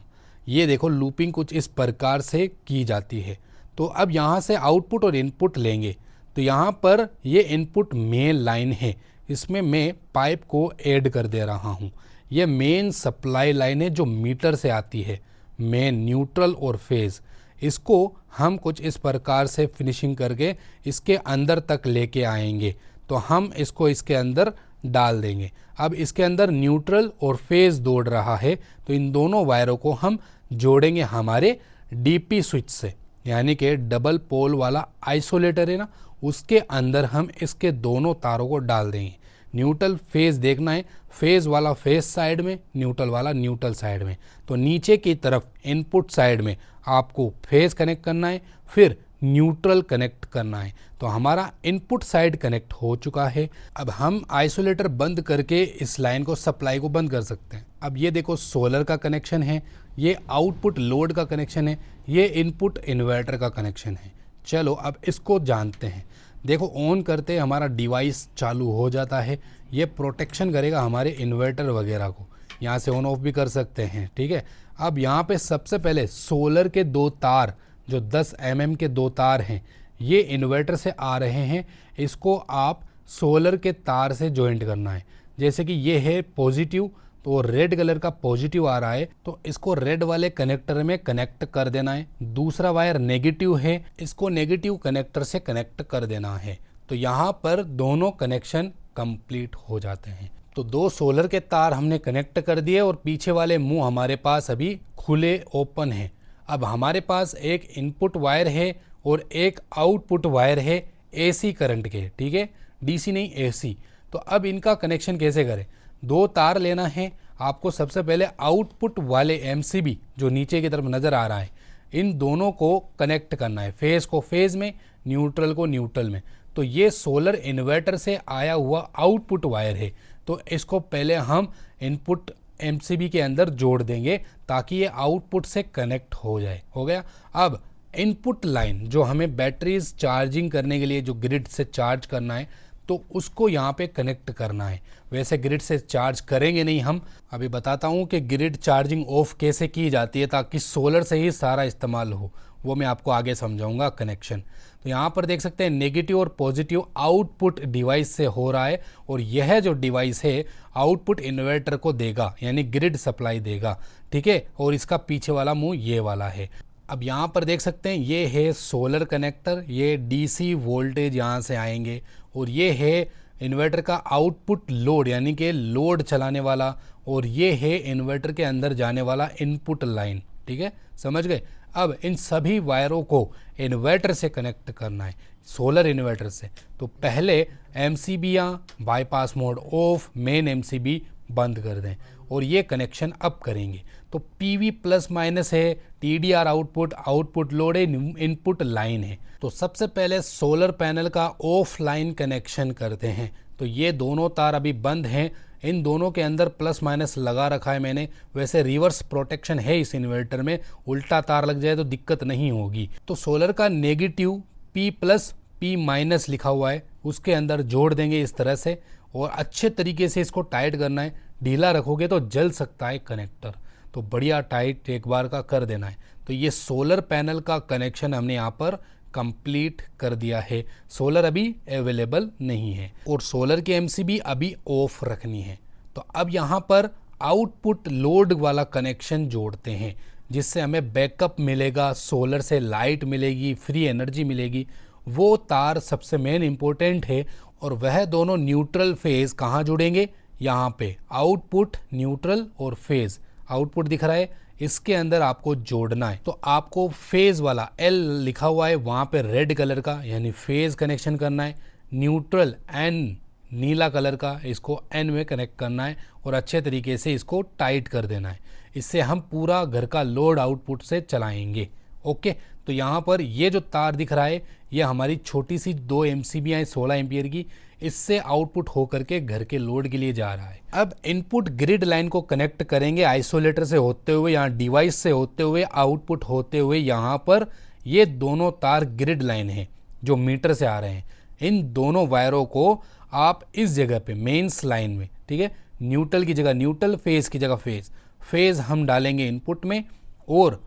ये देखो लूपिंग कुछ इस प्रकार से की जाती है। तो अब यहाँ से आउटपुट और इनपुट लेंगे। तो यहाँ पर ये इनपुट मेन लाइन है, इसमें मैं पाइप को ऐड कर दे रहा हूँ। ये मेन सप्लाई लाइन है जो मीटर से आती है, मेन न्यूट्रल और फेज़। इसको हम कुछ इस प्रकार से फिनिशिंग करके इसके अंदर तक लेके आएंगे। तो हम इसको इसके अंदर डाल देंगे। अब इसके अंदर न्यूट्रल और फेज़ दौड़ रहा है, तो इन दोनों वायरों को हम जोड़ेंगे हमारे डीपी स्विच से, यानी कि डबल पोल वाला आइसोलेटर है ना, उसके अंदर हम इसके दोनों तारों को डाल देंगे। न्यूट्रल फेज़ देखना है, फेज़ वाला फेज़ साइड में, न्यूट्रल वाला न्यूट्रल साइड में। तो नीचे की तरफ इनपुट साइड में आपको फेज़ कनेक्ट करना है, फिर न्यूट्रल कनेक्ट करना है। तो हमारा इनपुट साइड कनेक्ट हो चुका है। अब हम आइसोलेटर बंद करके इस लाइन को सप्लाई को बंद कर सकते हैं। अब ये देखो सोलर का कनेक्शन है, ये आउटपुट लोड का कनेक्शन है, ये इनपुट इन्वर्टर का कनेक्शन है। चलो अब इसको जानते हैं। देखो ऑन करते हमारा डिवाइस चालू हो जाता है। ये प्रोटेक्शन करेगा हमारे इन्वर्टर वगैरह को, यहाँ से ऑन ऑफ भी कर सकते हैं। ठीक है, अब यहाँ पे सबसे पहले सोलर के दो तार जो 10 mm के दो तार हैं, ये इन्वर्टर से आ रहे हैं। इसको आप सोलर के तार से जॉइंट करना है। जैसे कि ये है पॉजिटिव, तो रेड कलर का पॉजिटिव आ रहा है, तो इसको रेड वाले कनेक्टर में कनेक्ट कर देना है। दूसरा वायर नेगेटिव है, इसको नेगेटिव कनेक्टर से कनेक्ट कर देना है। तो यहाँ पर दोनों कनेक्शन कंप्लीट हो जाते हैं। तो दो सोलर के तार हमने कनेक्ट कर दिए और पीछे वाले मुंह हमारे पास अभी खुले ओपन है। अब हमारे पास एक इनपुट वायर है और एक आउटपुट वायर है एसी करंट के। ठीक है, डीसी नहीं एसी। तो अब इनका कनेक्शन कैसे करें? दो तार लेना है आपको। सबसे पहले आउटपुट वाले एमसीबी जो नीचे की तरफ नज़र आ रहा है, इन दोनों को कनेक्ट करना है, फेज़ को फेज़ में, न्यूट्रल को न्यूट्रल में। तो ये सोलर इन्वर्टर से आया हुआ आउटपुट वायर है, तो इसको पहले हम इनपुट एमसीबी के अंदर जोड़ देंगे ताकि ये आउटपुट से कनेक्ट हो जाए। हो गया। अब इनपुट लाइन जो हमें बैटरीज चार्जिंग करने के लिए जो ग्रिड से चार्ज करना है, तो उसको यहाँ पे कनेक्ट करना है। वैसे ग्रिड से चार्ज करेंगे नहीं हम, अभी बताता हूँ कि ग्रिड चार्जिंग ऑफ कैसे की जाती है ताकि सोलर से ही सारा इस्तेमाल हो, वो मैं आपको आगे समझाऊंगा कनेक्शन। तो यहाँ पर देख सकते हैं नेगेटिव और पॉजिटिव आउटपुट डिवाइस से हो रहा है और यह जो डिवाइस है आउटपुट इन्वर्टर को देगा, यानी ग्रिड सप्लाई देगा। ठीक है, और इसका पीछे वाला मुंह ये वाला है। अब यहाँ पर देख सकते हैं ये है सोलर कनेक्टर, ये डीसी वोल्टेज यहाँ से आएंगे, और ये है इन्वर्टर का आउटपुट लोड यानी कि लोड चलाने वाला, और ये है इन्वर्टर के अंदर जाने वाला इनपुट लाइन। ठीक है, समझ गए। अब इन सभी वायरों को इन्वर्टर से कनेक्ट करना है, सोलर इन्वर्टर से। तो पहले एमसीबीयाँ bypass mode off, main MCB बंद कर दें और ये कनेक्शन अब करेंगे। तो पीवी प्लस माइनस है, टीडीआर आउटपुट, आउटपुट लोड है, इनपुट लाइन है। तो सबसे पहले सोलर पैनल का ऑफ लाइन कनेक्शन करते हैं। तो ये दोनों तार अभी बंद हैं, इन दोनों के अंदर प्लस माइनस लगा रखा है मैंने। वैसे रिवर्स प्रोटेक्शन है इस इन्वर्टर में, उल्टा तार लग जाए तो दिक्कत नहीं होगी। तो सोलर का negative P plus P minus लिखा हुआ है, उसके अंदर जोड़ देंगे इस तरह से, और अच्छे तरीके से इसको टाइट करना है। ढीला रखोगे तो जल सकता है कनेक्टर, तो बढ़िया टाइट एक बार का कर देना है। तो ये सोलर पैनल का कनेक्शन हमने यहाँ पर कंप्लीट कर दिया है। सोलर अभी अवेलेबल नहीं है और सोलर की एमसीबी अभी ऑफ रखनी है। तो अब यहाँ पर आउटपुट लोड वाला कनेक्शन जोड़ते हैं, जिससे हमें बैकअप मिलेगा, सोलर से लाइट मिलेगी, फ्री एनर्जी मिलेगी। वो तार सबसे मेन इम्पोर्टेंट है, और वह दोनों न्यूट्रल फेज कहाँ जुड़ेंगे? यहाँ पे आउटपुट न्यूट्रल और फेज। आउटपुट दिख रहा है, इसके अंदर आपको जोड़ना है। तो आपको फेज वाला एल लिखा हुआ है वहाँ पे रेड कलर का यानी फेज कनेक्शन करना है, न्यूट्रल एन नीला कलर का इसको एन में कनेक्ट करना है और अच्छे तरीके से इसको टाइट कर देना है। इससे हम पूरा घर का लोड आउटपुट से चलाएंगे। ओके, तो यहाँ पर ये जो तार दिख रहा है ये हमारी छोटी सी 2 MCB है 16 एम्पियर की, इससे आउटपुट होकर के घर के लोड के लिए जा रहा है। अब इनपुट ग्रिड लाइन को कनेक्ट करेंगे आइसोलेटर से होते हुए, यहाँ डिवाइस से होते हुए, आउटपुट होते हुए यहाँ पर ये दोनों तार ग्रिड लाइन है जो मीटर से आ रहे हैं। इन दोनों वायरों को आप इस जगह पे मेंस लाइन में, ठीक है, न्यूट्रल की जगह न्यूट्रल, फेज की जगह फेज हम डालेंगे इनपुट में और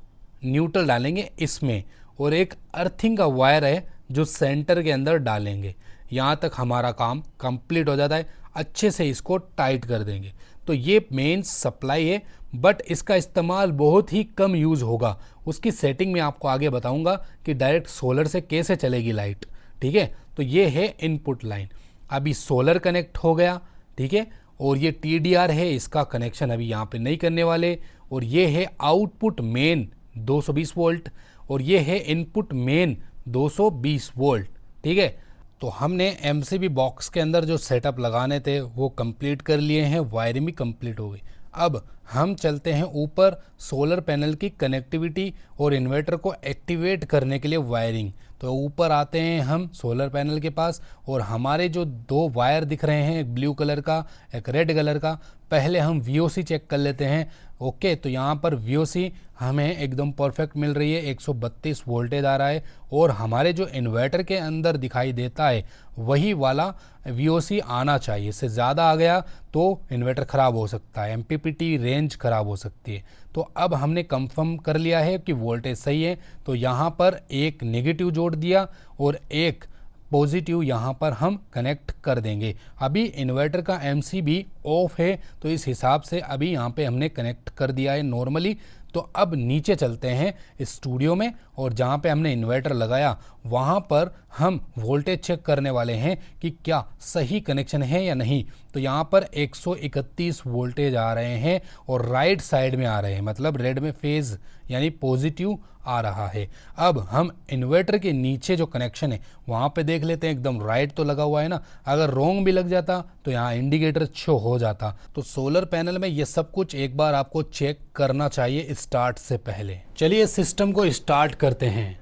न्यूट्रल डालेंगे इसमें, और एक अर्थिंग का वायर है जो सेंटर के अंदर डालेंगे। यहाँ तक हमारा काम कंप्लीट हो जाता है। अच्छे से इसको टाइट कर देंगे। तो ये मेन सप्लाई है, बट इसका इस्तेमाल बहुत ही कम यूज़ होगा। उसकी सेटिंग में आपको आगे बताऊंगा कि डायरेक्ट सोलर से कैसे चलेगी लाइट। ठीक है, तो ये है इनपुट लाइन। अभी सोलर कनेक्ट हो गया, ठीक है, और ये TDR है, इसका कनेक्शन अभी यहाँ पे नहीं करने वाले। और ये है आउटपुट मेन 220 वोल्ट और ये है इनपुट मेन 220 वोल्ट। ठीक है, तो हमने MCB बॉक्स के अंदर जो सेटअप लगाने थे वो कंप्लीट कर लिए हैं, वायरिंग भी कंप्लीट हो गई। अब हम चलते हैं ऊपर सोलर पैनल की कनेक्टिविटी और इन्वर्टर को एक्टिवेट करने के लिए वायरिंग। तो ऊपर आते हैं हम सोलर पैनल के पास और हमारे जो 2 वायर दिख रहे हैं, एक ब्लू कलर का एक रेड कलर का, पहले हम VOC चेक कर लेते हैं। ओके, तो यहाँ पर VOC हमें एकदम परफेक्ट मिल रही है, 132 वोल्टेज आ रहा है और हमारे जो इन्वर्टर के अंदर दिखाई देता है वही वाला VOC आना चाहिए। इससे ज़्यादा आ गया तो इन्वर्टर ख़राब हो सकता है, MPPT रेंज ख़राब हो सकती है। तो अब हमने कंफर्म कर लिया है कि वोल्टेज सही है, तो यहाँ पर एक नेगेटिव जोड़ दिया और एक पॉजिटिव यहाँ पर हम कनेक्ट कर देंगे। अभी इन्वर्टर का MCB ऑफ है तो इस हिसाब से अभी यहाँ पे हमने कनेक्ट कर दिया है नॉर्मली। तो अब नीचे चलते हैं स्टूडियो में और जहाँ पे हमने इन्वर्टर लगाया वहाँ पर हम वोल्टेज चेक करने वाले हैं कि क्या सही कनेक्शन है या नहीं। तो यहाँ पर 131 वोल्टेज आ रहे हैं और राइट साइड में आ रहे हैं, मतलब रेड में फेज यानी पॉजिटिव आ रहा है। अब हम इन्वर्टर के नीचे जो कनेक्शन है वहाँ पे देख लेते हैं, एकदम राइट तो लगा हुआ है ना। अगर रॉन्ग भी लग जाता तो यहाँ इंडिकेटर शो हो जाता। तो सोलर पैनल में ये सब कुछ एक बार आपको चेक करना चाहिए स्टार्ट से पहले। चलिए सिस्टम को स्टार्ट करते हैं।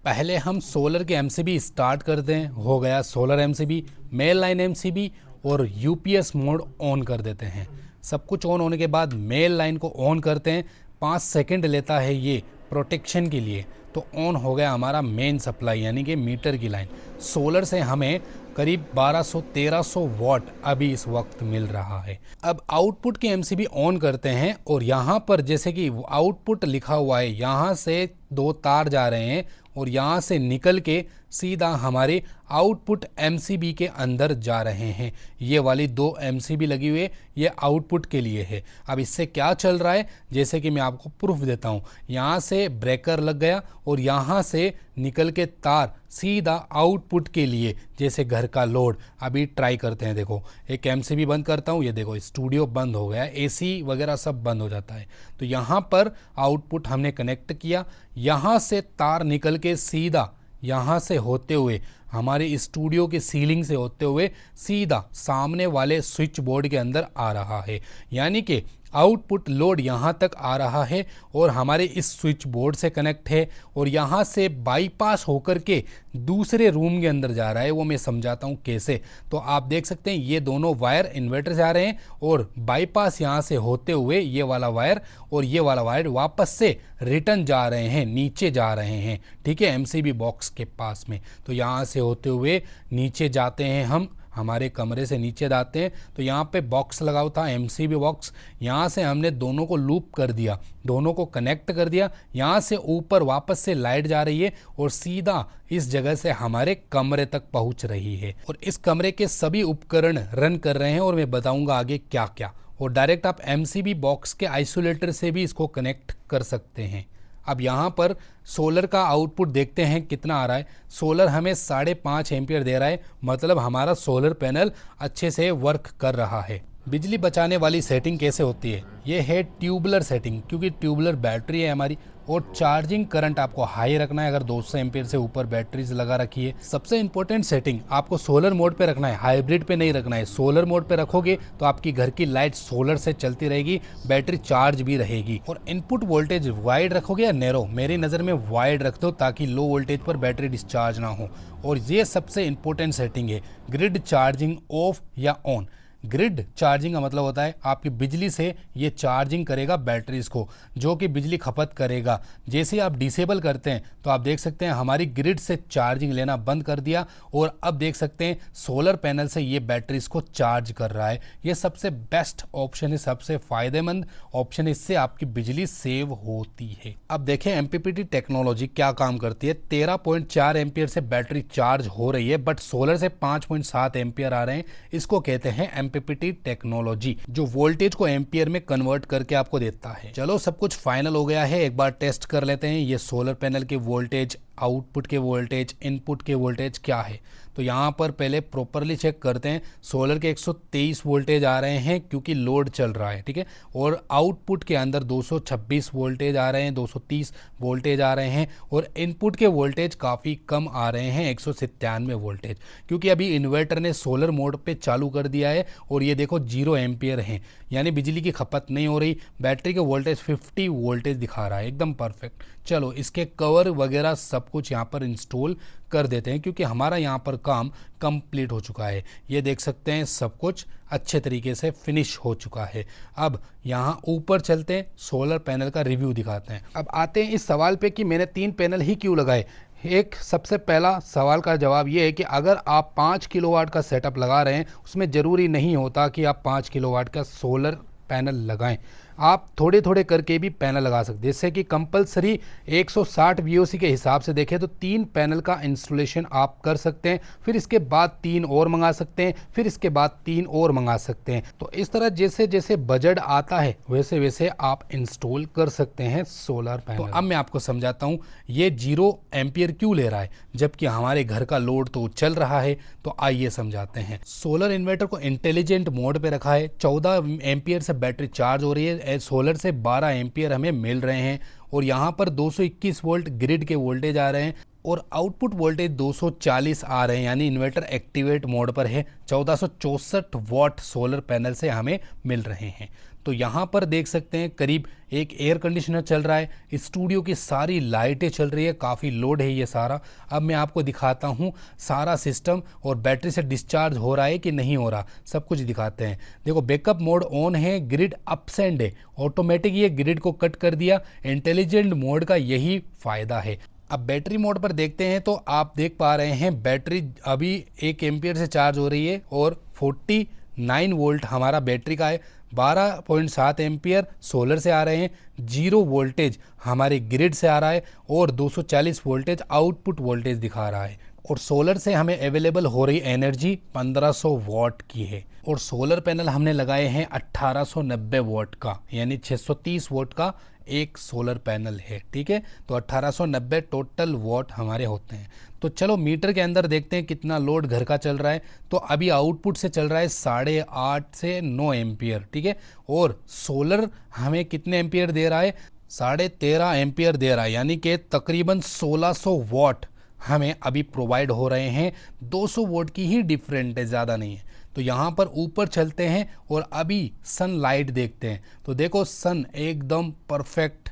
पहले हम सोलर के MCB स्टार्ट करते हैं। हो गया solar MCB, main line MCB और UPS मोड ऑन कर देते हैं। सब कुछ ऑन होने के बाद मेल लाइन को ऑन करते हैं। 5 सेकंड लेता है ये प्रोटेक्शन के लिए। तो ऑन हो गया हमारा मेन सप्लाई यानी कि मीटर की लाइन। सोलर से हमें करीब 1200-1300 वॉट अभी इस वक्त मिल रहा है। अब आउटपुट की MCB ऑन करते हैं और यहाँ पर जैसे कि आउटपुट लिखा हुआ है, यहाँ से 2 तार जा रहे हैं और यहाँ से निकल के सीधा हमारे आउटपुट MCB के अंदर जा रहे हैं। ये वाली 2 MCB लगी हुई है, ये आउटपुट के लिए है। अब इससे क्या चल रहा है, जैसे कि मैं आपको प्रूफ देता हूँ। यहाँ से ब्रेकर लग गया और यहाँ से निकल के तार सीधा आउटपुट के लिए, जैसे घर का लोड। अभी ट्राई करते हैं, देखो एक MCB बंद करता हूँ, ये देखो स्टूडियो बंद हो गया, AC वगैरह सब बंद हो जाता है। तो यहाँ पर आउटपुट हमने कनेक्ट किया, यहाँ से तार निकल के सीधा यहाँ से होते हुए हमारे स्टूडियो के सीलिंग से होते हुए सीधा सामने वाले स्विच बोर्ड के अंदर आ रहा है। यानी कि आउटपुट लोड यहाँ तक आ रहा है और हमारे इस स्विच बोर्ड से कनेक्ट है और यहाँ से बाईपास होकर के दूसरे रूम के अंदर जा रहा है। वो मैं समझाता हूँ कैसे। तो आप देख सकते हैं ये दोनों वायर इन्वर्टर से आ रहे हैं और बाईपास यहाँ से होते हुए ये वाला वायर और ये वाला वायर वापस से रिटर्न जा रहे हैं, नीचे जा रहे हैं। ठीक है, MCB बॉक्स के पास में। तो यहाँ से होते हुए नीचे जाते हैं, हम हमारे कमरे से नीचे जाते हैं तो यहाँ पे बॉक्स लगा हुआ था MCB बॉक्स। यहाँ से हमने दोनों को लूप कर दिया, दोनों को कनेक्ट कर दिया। यहाँ से ऊपर वापस से लाइट जा रही है और सीधा इस जगह से हमारे कमरे तक पहुँच रही है और इस कमरे के सभी उपकरण रन कर रहे हैं और मैं बताऊँगा आगे क्या क्या। और डायरेक्ट आप MCB बॉक्स के आइसोलेटर से भी इसको कनेक्ट कर सकते हैं। अब यहाँ पर सोलर का आउटपुट देखते हैं कितना आ रहा है। सोलर हमें 5.5 एम्पियर दे रहा है, मतलब हमारा सोलर पैनल अच्छे से वर्क कर रहा है। बिजली बचाने वाली सेटिंग कैसे होती है? ये है ट्यूबुलर सेटिंग, क्योंकि ट्यूबुलर बैटरी है हमारी और चार्जिंग करंट आपको हाई रखना है अगर 200 एम्पीयर से ऊपर बैटरीज लगा रखी है। सबसे इंपॉर्टेंट सेटिंग आपको सोलर मोड पे रखना है, हाइब्रिड पे नहीं रखना है। सोलर मोड पे रखोगे तो आपकी घर की लाइट सोलर से चलती रहेगी, बैटरी चार्ज भी रहेगी। और इनपुट वोल्टेज वाइड रखोगे या नैरो? मेरी नज़र में वाइड रख दो ताकि लो वोल्टेज पर बैटरी डिस्चार्ज ना हो। और ये सबसे इंपॉर्टेंट सेटिंग है, ग्रिड चार्जिंग ऑफ या ऑन। ग्रिड चार्जिंग का मतलब होता है आपकी बिजली से ये चार्जिंग करेगा बैटरीज को, जो कि बिजली खपत करेगा। जैसे ही आप डिसेबल करते हैं तो आप देख सकते हैं हमारी ग्रिड से चार्जिंग लेना बंद कर दिया और अब देख सकते हैं सोलर पैनल से ये बैटरीज को चार्ज कर रहा है। ये सबसे बेस्ट ऑप्शन है, सबसे फायदेमंद ऑप्शन है, इससे आपकी बिजली सेव होती है। अब देखें एमपीपीटी टेक्नोलॉजी क्या काम करती है। 13.4 एम्पियर से बैटरी चार्ज हो रही है, बट सोलर से 5.7 एम्पियर आ रहे हैं। इसको कहते हैं एमपीपीटी टेक्नोलॉजी, जो वोल्टेज को एम्पियर में कन्वर्ट करके आपको देता है। चलो सब कुछ फाइनल हो गया है, एक बार टेस्ट कर लेते हैं ये सोलर पैनल के वोल्टेज, आउटपुट के वोल्टेज, इनपुट के वोल्टेज क्या है। तो यहाँ पर पहले प्रॉपरली चेक करते हैं। सोलर के 123 वोल्टेज आ रहे हैं क्योंकि लोड चल रहा है, ठीक है। और आउटपुट के अंदर 226 वोल्टेज आ रहे हैं, 230 वोल्टेज आ रहे हैं। और इनपुट के वोल्टेज काफ़ी कम आ रहे हैं, 197 वोल्टेज, क्योंकि अभी इन्वर्टर ने सोलर मोड पे चालू कर दिया है। और ये देखो 0 एम्पियर हैं, यानी बिजली की खपत नहीं हो रही। बैटरी के वोल्टेज 50 वोल्टेज दिखा रहा है, एकदम परफेक्ट। चलो इसके कवर वगैरह सब कुछ यहाँ पर इंस्टॉल कर देते हैं, क्योंकि हमारा यहाँ पर काम कंप्लीट हो चुका है। ये देख सकते हैं सब कुछ अच्छे तरीके से फिनिश हो चुका है। अब यहाँ ऊपर चलते हैं, सोलर पैनल का रिव्यू दिखाते हैं। अब आते हैं इस सवाल पे कि मैंने 3 पैनल ही क्यों लगाए। एक सबसे पहला सवाल का जवाब ये है कि अगर आप 5 किलोवाट का सेटअप लगा रहे हैं, उसमें ज़रूरी नहीं होता कि आप 5 किलोवाट का सोलर पैनल लगाएं। आप थोड़े थोड़े करके भी पैनल लगा सकते हैं। जैसे कि कंपलसरी 160 वीओसी के हिसाब से देखें तो 3 पैनल का इंस्टॉलेशन आप कर सकते हैं, फिर इसके बाद 3 और मंगा सकते हैं, फिर इसके बाद 3 और मंगा सकते हैं। तो इस तरह जैसे जैसे बजट आता है वैसे वैसे आप इंस्टॉल कर सकते हैं सोलर पैनल। तो अब मैं आपको समझाता हूँ ये 0 एम्पियर क्यों ले रहा है जबकि हमारे घर का लोड तो चल रहा है। तो आइए समझाते हैं। सोलर इन्वर्टर को इंटेलिजेंट मोड पे रखा है, 14 एम्पियर से बैटरी चार्ज हो रही है, सोलर से 12 एम्पियर हमें मिल रहे हैं। और यहाँ पर 221 वोल्ट ग्रिड के वोल्टेज आ रहे हैं और आउटपुट वोल्टेज 240 आ रहे हैं, यानी इन्वर्टर एक्टिवेट मोड पर है। 1464 वॉट सोलर पैनल से हमें मिल रहे हैं। तो यहाँ पर देख सकते हैं करीब एक एयर कंडीशनर चल रहा है, स्टूडियो की सारी लाइटें चल रही है, काफ़ी लोड है ये सारा। अब मैं आपको दिखाता हूँ सारा सिस्टम और बैटरी से डिस्चार्ज हो रहा है कि नहीं हो रहा, सब कुछ दिखाते हैं। देखो बैकअप मोड ऑन है, ग्रिड अपसेंड है, ऑटोमेटिक ये ग्रिड को कट कर दिया। इंटेलिजेंट मोड का यही फ़ायदा है। अब बैटरी मोड पर देखते हैं तो आप देख पा रहे हैं बैटरी अभी 1 एम्पियर से चार्ज हो रही है और 49 वोल्ट हमारा बैटरी का है। 12.7 एम्पियर सोलर से आ रहे हैं, 0 वोल्टेज हमारे ग्रिड से आ रहा है और 240 वोल्टेज आउटपुट वोल्टेज दिखा रहा है। और सोलर से हमें अवेलेबल हो रही एनर्जी 1500 वॉट की है। और सोलर पैनल हमने लगाए हैं 1890 वॉट का, यानी 630 वॉट का एक सोलर पैनल है, ठीक है। तो 1890 टोटल वॉट हमारे होते हैं। तो चलो मीटर के अंदर देखते हैं कितना लोड घर का चल रहा है। तो अभी आउटपुट से चल रहा है 8.5 से 9 एम्पियर, ठीक है। और सोलर हमें कितने एम्पियर दे रहा है? 13.5 एम्पियर दे रहा है, यानी कि तकरीबन 1600 वॉट हमें अभी प्रोवाइड हो रहे हैं। 200 वोल्ट की ही डिफरेंट है, ज़्यादा नहीं है। तो यहाँ पर ऊपर चलते हैं और अभी सनलाइट देखते हैं। तो देखो सन एकदम परफेक्ट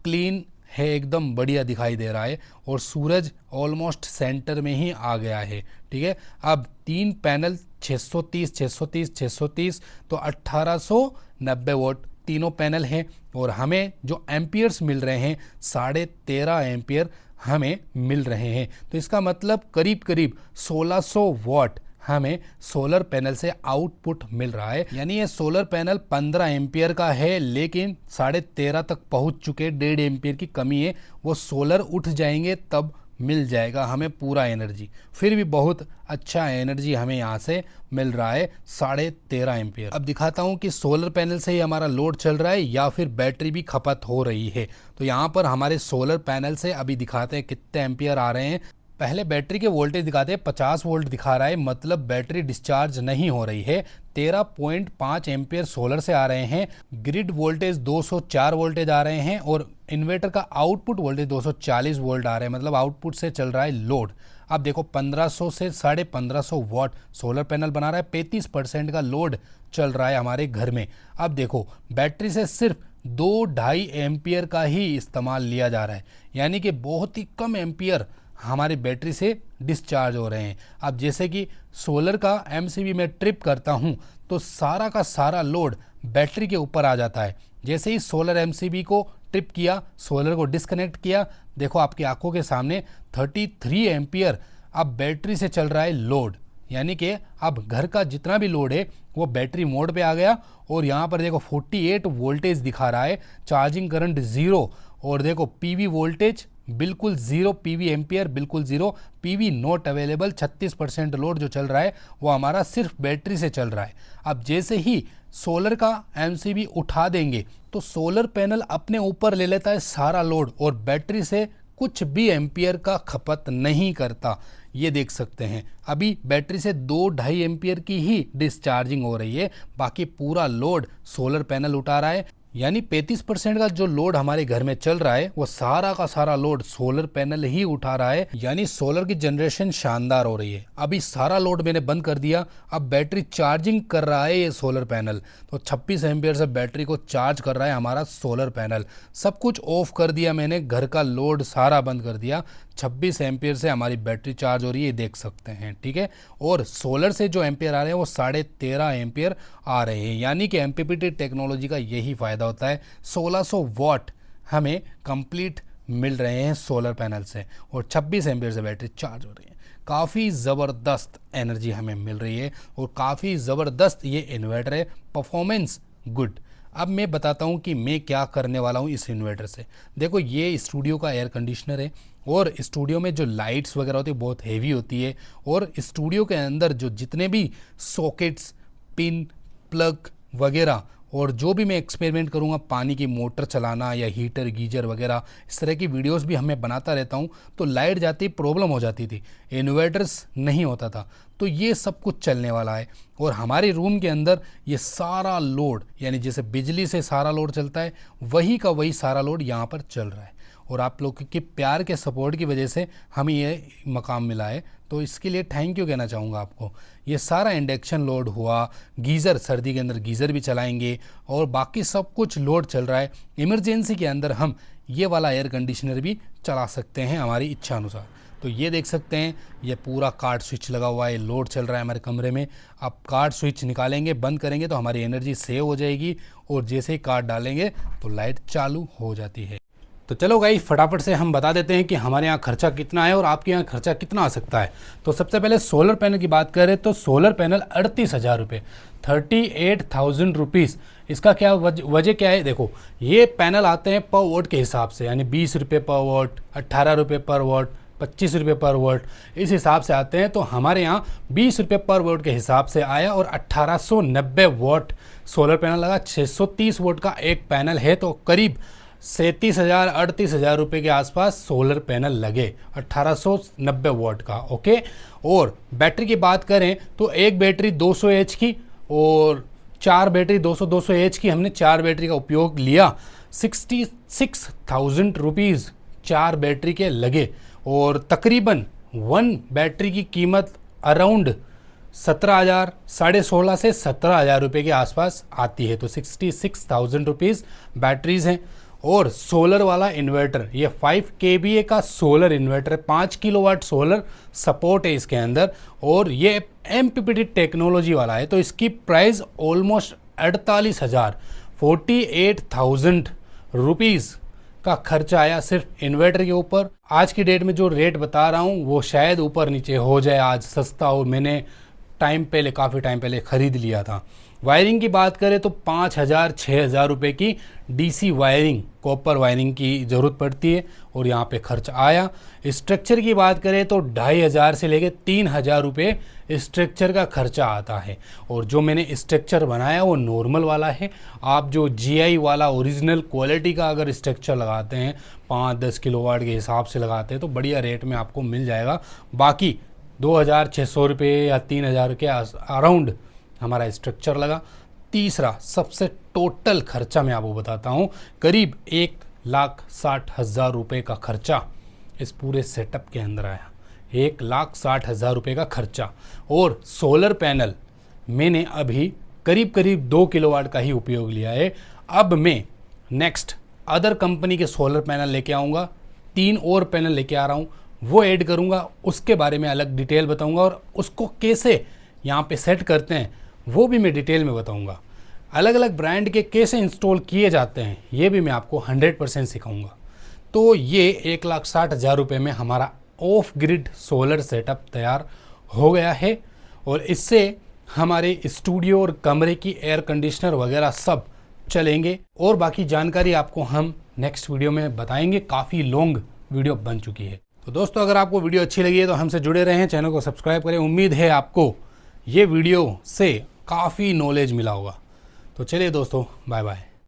क्लीन है, एकदम बढ़िया दिखाई दे रहा है और सूरज ऑलमोस्ट सेंटर में ही आ गया है, ठीक है। अब 3 पैनल 630 630 630 तो 1890 वोल्ट तीनों पैनल हैं और हमें जो एम्पियर्स मिल रहे हैं 13.5 एम्पियर हमें मिल रहे हैं। तो इसका मतलब करीब करीब 1600 वॉट हमें सोलर पैनल से आउटपुट मिल रहा है। यानी ये सोलर पैनल 15 एम्पियर का है लेकिन 13.5 तक पहुंच चुके, 1.5 एम्पियर की कमी है। वो सोलर उठ जाएंगे तब मिल जाएगा हमें पूरा एनर्जी। फिर भी बहुत अच्छा एनर्जी हमें यहाँ से मिल रहा है 13.5 एम्पियर। अब दिखाता हूँ कि सोलर पैनल से ही हमारा लोड चल रहा है या फिर बैटरी भी खपत हो रही है। तो यहाँ पर हमारे सोलर पैनल से अभी दिखाते हैं कितने एम्पियर आ रहे हैं। पहले बैटरी के वोल्टेज दिखाते हैं, 50 वोल्ट दिखा रहा है, मतलब बैटरी डिस्चार्ज नहीं हो रही है। 13.5 एम्पियर सोलर से आ रहे हैं। ग्रिड वोल्टेज 204 वोल्टेज आ रहे हैं और इन्वर्टर का आउटपुट वोल्टेज 240 वोल्ट आ रहे हैं, मतलब आउटपुट से चल रहा है लोड। अब देखो 1500 से 1550 वाट सोलर पैनल बना रहा है, 35% का लोड चल रहा है हमारे घर में। अब देखो बैटरी से सिर्फ 2-2.5 एम्पियर का ही इस्तेमाल लिया जा रहा है, यानी कि बहुत ही कम एम्पियर हमारी बैटरी से डिस्चार्ज हो रहे हैं। अब जैसे कि सोलर का एमसीबी में ट्रिप करता हूँ तो सारा का सारा लोड बैटरी के ऊपर आ जाता है। जैसे ही सोलर एमसीबी को ट्रिप किया, सोलर को डिस्कनेक्ट किया, देखो आपकी आंखों के सामने 33 एम्पियर अब बैटरी से चल रहा है लोड, यानी कि अब घर का जितना भी लोड है वो बैटरी मोड पे आ गया। और यहाँ पर देखो 48 वोल्टेज दिखा रहा है, चार्जिंग करंट 0, और देखो पीवी वोल्टेज बिल्कुल 0, पीवी एम्पियर बिल्कुल 0, पीवी नॉट अवेलेबल। 36% लोड जो चल रहा है वो हमारा सिर्फ बैटरी से चल रहा है। अब जैसे ही सोलर का एमसीबी उठा देंगे तो सोलर पैनल अपने ऊपर ले लेता है सारा लोड और बैटरी से कुछ भी एम्पियर का खपत नहीं करता। ये देख सकते हैं अभी बैटरी से 2-2.5 एम्पियर की ही डिस्चार्जिंग हो रही है, बाकी पूरा लोड सोलर पैनल उठा रहा है। यानी 35% का जो लोड हमारे घर में चल रहा है वो सारा का सारा लोड सोलर पैनल ही उठा रहा है, यानी सोलर की जनरेशन शानदार हो रही है। अभी सारा लोड मैंने बंद कर दिया, अब बैटरी चार्जिंग कर रहा है ये सोलर पैनल, तो 26 एम्पियर से बैटरी को चार्ज कर रहा है हमारा सोलर पैनल। सब कुछ ऑफ कर दिया मैंने, घर का लोड सारा बंद कर दिया, 26 एम्पियर से हमारी बैटरी चार्ज हो रही है, देख सकते हैं, ठीक है। और सोलर से जो एम्पियर आ रहे हैं वो 13.5 एम्पियर आ रहे हैं, यानी कि एमपीपीटी टेक्नोलॉजी का यही फ़ायदा होता है। 1600 वाट हमें कंप्लीट मिल रहे हैं सोलर पैनल से और 26 एम्पियर से बैटरी चार्ज हो रही है। काफ़ी ज़बरदस्त एनर्जी हमें मिल रही है और काफ़ी ज़बरदस्त ये इन्वर्टर है, परफॉर्मेंस गुड। अब मैं बताता हूँ कि मैं क्या करने वाला हूँ इस इन्वर्टर से। देखो ये स्टूडियो का एयर कंडीशनर है और स्टूडियो में जो लाइट्स वगैरह होती है बहुत हेवी होती है, और स्टूडियो के अंदर जो जितने भी सॉकेट्स, पिन, प्लग वगैरह, और जो भी मैं एक्सपेरिमेंट करूँगा, पानी की मोटर चलाना या हीटर, गीजर वगैरह, इस तरह की वीडियोस भी हमें बनाता रहता हूँ, तो लाइट जाती प्रॉब्लम हो जाती थी, इन्वर्टर्स नहीं होता था। तो ये सब कुछ चलने वाला है और हमारे रूम के अंदर ये सारा लोड, यानी जैसे बिजली से सारा लोड चलता है वही का वही सारा लोड यहाँ पर चल रहा है। और आप लोग के प्यार के सपोर्ट की वजह से हमें ये मकाम मिला है, तो इसके लिए थैंक यू कहना चाहूँगा आपको। ये सारा इंडक्शन लोड हुआ, गीज़र, सर्दी के अंदर गीज़र भी चलाएंगे और बाकी सब कुछ लोड चल रहा है। इमरजेंसी के अंदर हम ये वाला एयर कंडीशनर भी चला सकते हैं हमारी इच्छा अनुसार। तो ये देख सकते हैं ये पूरा कार्ड स्विच लगा हुआ है, लोड चल रहा है हमारे कमरे में। अब कार्ड स्विच निकालेंगे, बंद करेंगे तो हमारी एनर्जी सेव हो जाएगी और जैसे ही कार्ड डालेंगे तो लाइट चालू हो जाती है। तो चलो गाइस फटाफट से हम बता देते हैं कि हमारे यहाँ खर्चा कितना है और आपके यहाँ खर्चा कितना आ सकता है। तो सबसे पहले सोलर पैनल की बात करें तो सोलर पैनल 38,000 रुपये, 38,000 रुपीज़। इसका क्या वजह क्या है? देखो ये पैनल आते हैं पर वोट के हिसाब से, यानी 20 रुपये पर वोट, 18 रुपये पर वोट, 25 रुपये पर वोट, इस हिसाब से आते हैं। तो हमारे यहाँ 20 रुपये पर वोट के हिसाब से आया और 1890 वोट सोलर पैनल लगा। 630 वोट का एक पैनल है तो करीब 37,000 38,000 रुपये के आसपास सोलर पैनल लगे 1890 वोट का। ओके, और बैटरी की बात करें तो एक बैटरी 200 एच की और 4 बैटरी 200 एच की, हमने 4 बैटरी का उपयोग लिया। 66,000 रुपीज़ 4 बैटरी के लगे और तकरीबन 1 बैटरी की कीमत अराउंड 17,000, 16.5 से 17,000 रुपये के आसपास आती है। तो 66,000 रुपीज़ बैटरीज़ हैं। और सोलर वाला इन्वर्टर, ये 5 kVA का सोलर इन्वर्टर है, 5 किलोवाट सोलर सपोर्ट है इसके अंदर और ये एमपीपीटी टेक्नोलॉजी वाला है। तो इसकी प्राइस ऑलमोस्ट 48,000, 48,000 रुपीज़ का खर्चा आया सिर्फ इन्वर्टर के ऊपर। आज की डेट में जो रेट बता रहा हूँ वो शायद ऊपर नीचे हो जाए, आज सस्ता हो, मैंने काफ़ी टाइम पहले ख़रीद लिया था। वायरिंग की बात करें तो 5,000-6,000 रुपये की डीसी वायरिंग, कॉपर वायरिंग की ज़रूरत पड़ती है और यहाँ पे खर्च आया। स्ट्रक्चर की बात करें तो 2,500 से लेके 3,000 रुपये स्ट्रक्चर का खर्चा आता है। और जो मैंने स्ट्रक्चर बनाया वो नॉर्मल वाला है। आप जो जीआई वाला ओरिजिनल क्वालिटी का अगर स्ट्रक्चर लगाते हैं, 5-10 किलोवाट के हिसाब से लगाते हैं, तो बढ़िया रेट में आपको मिल जाएगा। बाकी 2,600 रुपये या 3,000 के अराउंड हमारा स्ट्रक्चर लगा। तीसरा सबसे टोटल खर्चा मैं आपको बताता हूँ, करीब 1,60,000 रुपये का खर्चा इस पूरे सेटअप के अंदर आया। 1,60,000 रुपये का खर्चा। और सोलर पैनल मैंने अभी करीब करीब 2 किलोवाट का ही उपयोग लिया है। अब मैं नेक्स्ट अदर कंपनी के सोलर पैनल लेके आऊँगा, 3 और पैनल लेके आ रहा हूँ, वो ऐड करूँगा, उसके बारे में अलग डिटेल बताऊँगा और उसको कैसे यहाँ पे सेट करते हैं वो भी मैं डिटेल में बताऊँगा। अलग अलग ब्रांड के कैसे इंस्टॉल किए जाते हैं ये भी मैं आपको 100% सिखाऊंगा। तो ये 1,60,000 रुपये में हमारा ऑफ ग्रिड सोलर सेटअप तैयार हो गया है और इससे हमारे स्टूडियो और कमरे की एयर कंडीशनर वगैरह सब चलेंगे। और बाकी जानकारी आपको हम नेक्स्ट वीडियो में बताएंगे, काफ़ी लॉन्ग वीडियो बन चुकी है। तो दोस्तों अगर आपको वीडियो अच्छी लगी है तो हमसे जुड़े रहें, चैनल को सब्सक्राइब करें। उम्मीद है आपको ये वीडियो से काफ़ी नॉलेज मिला होगा। तो चलिए दोस्तों, बाय बाय।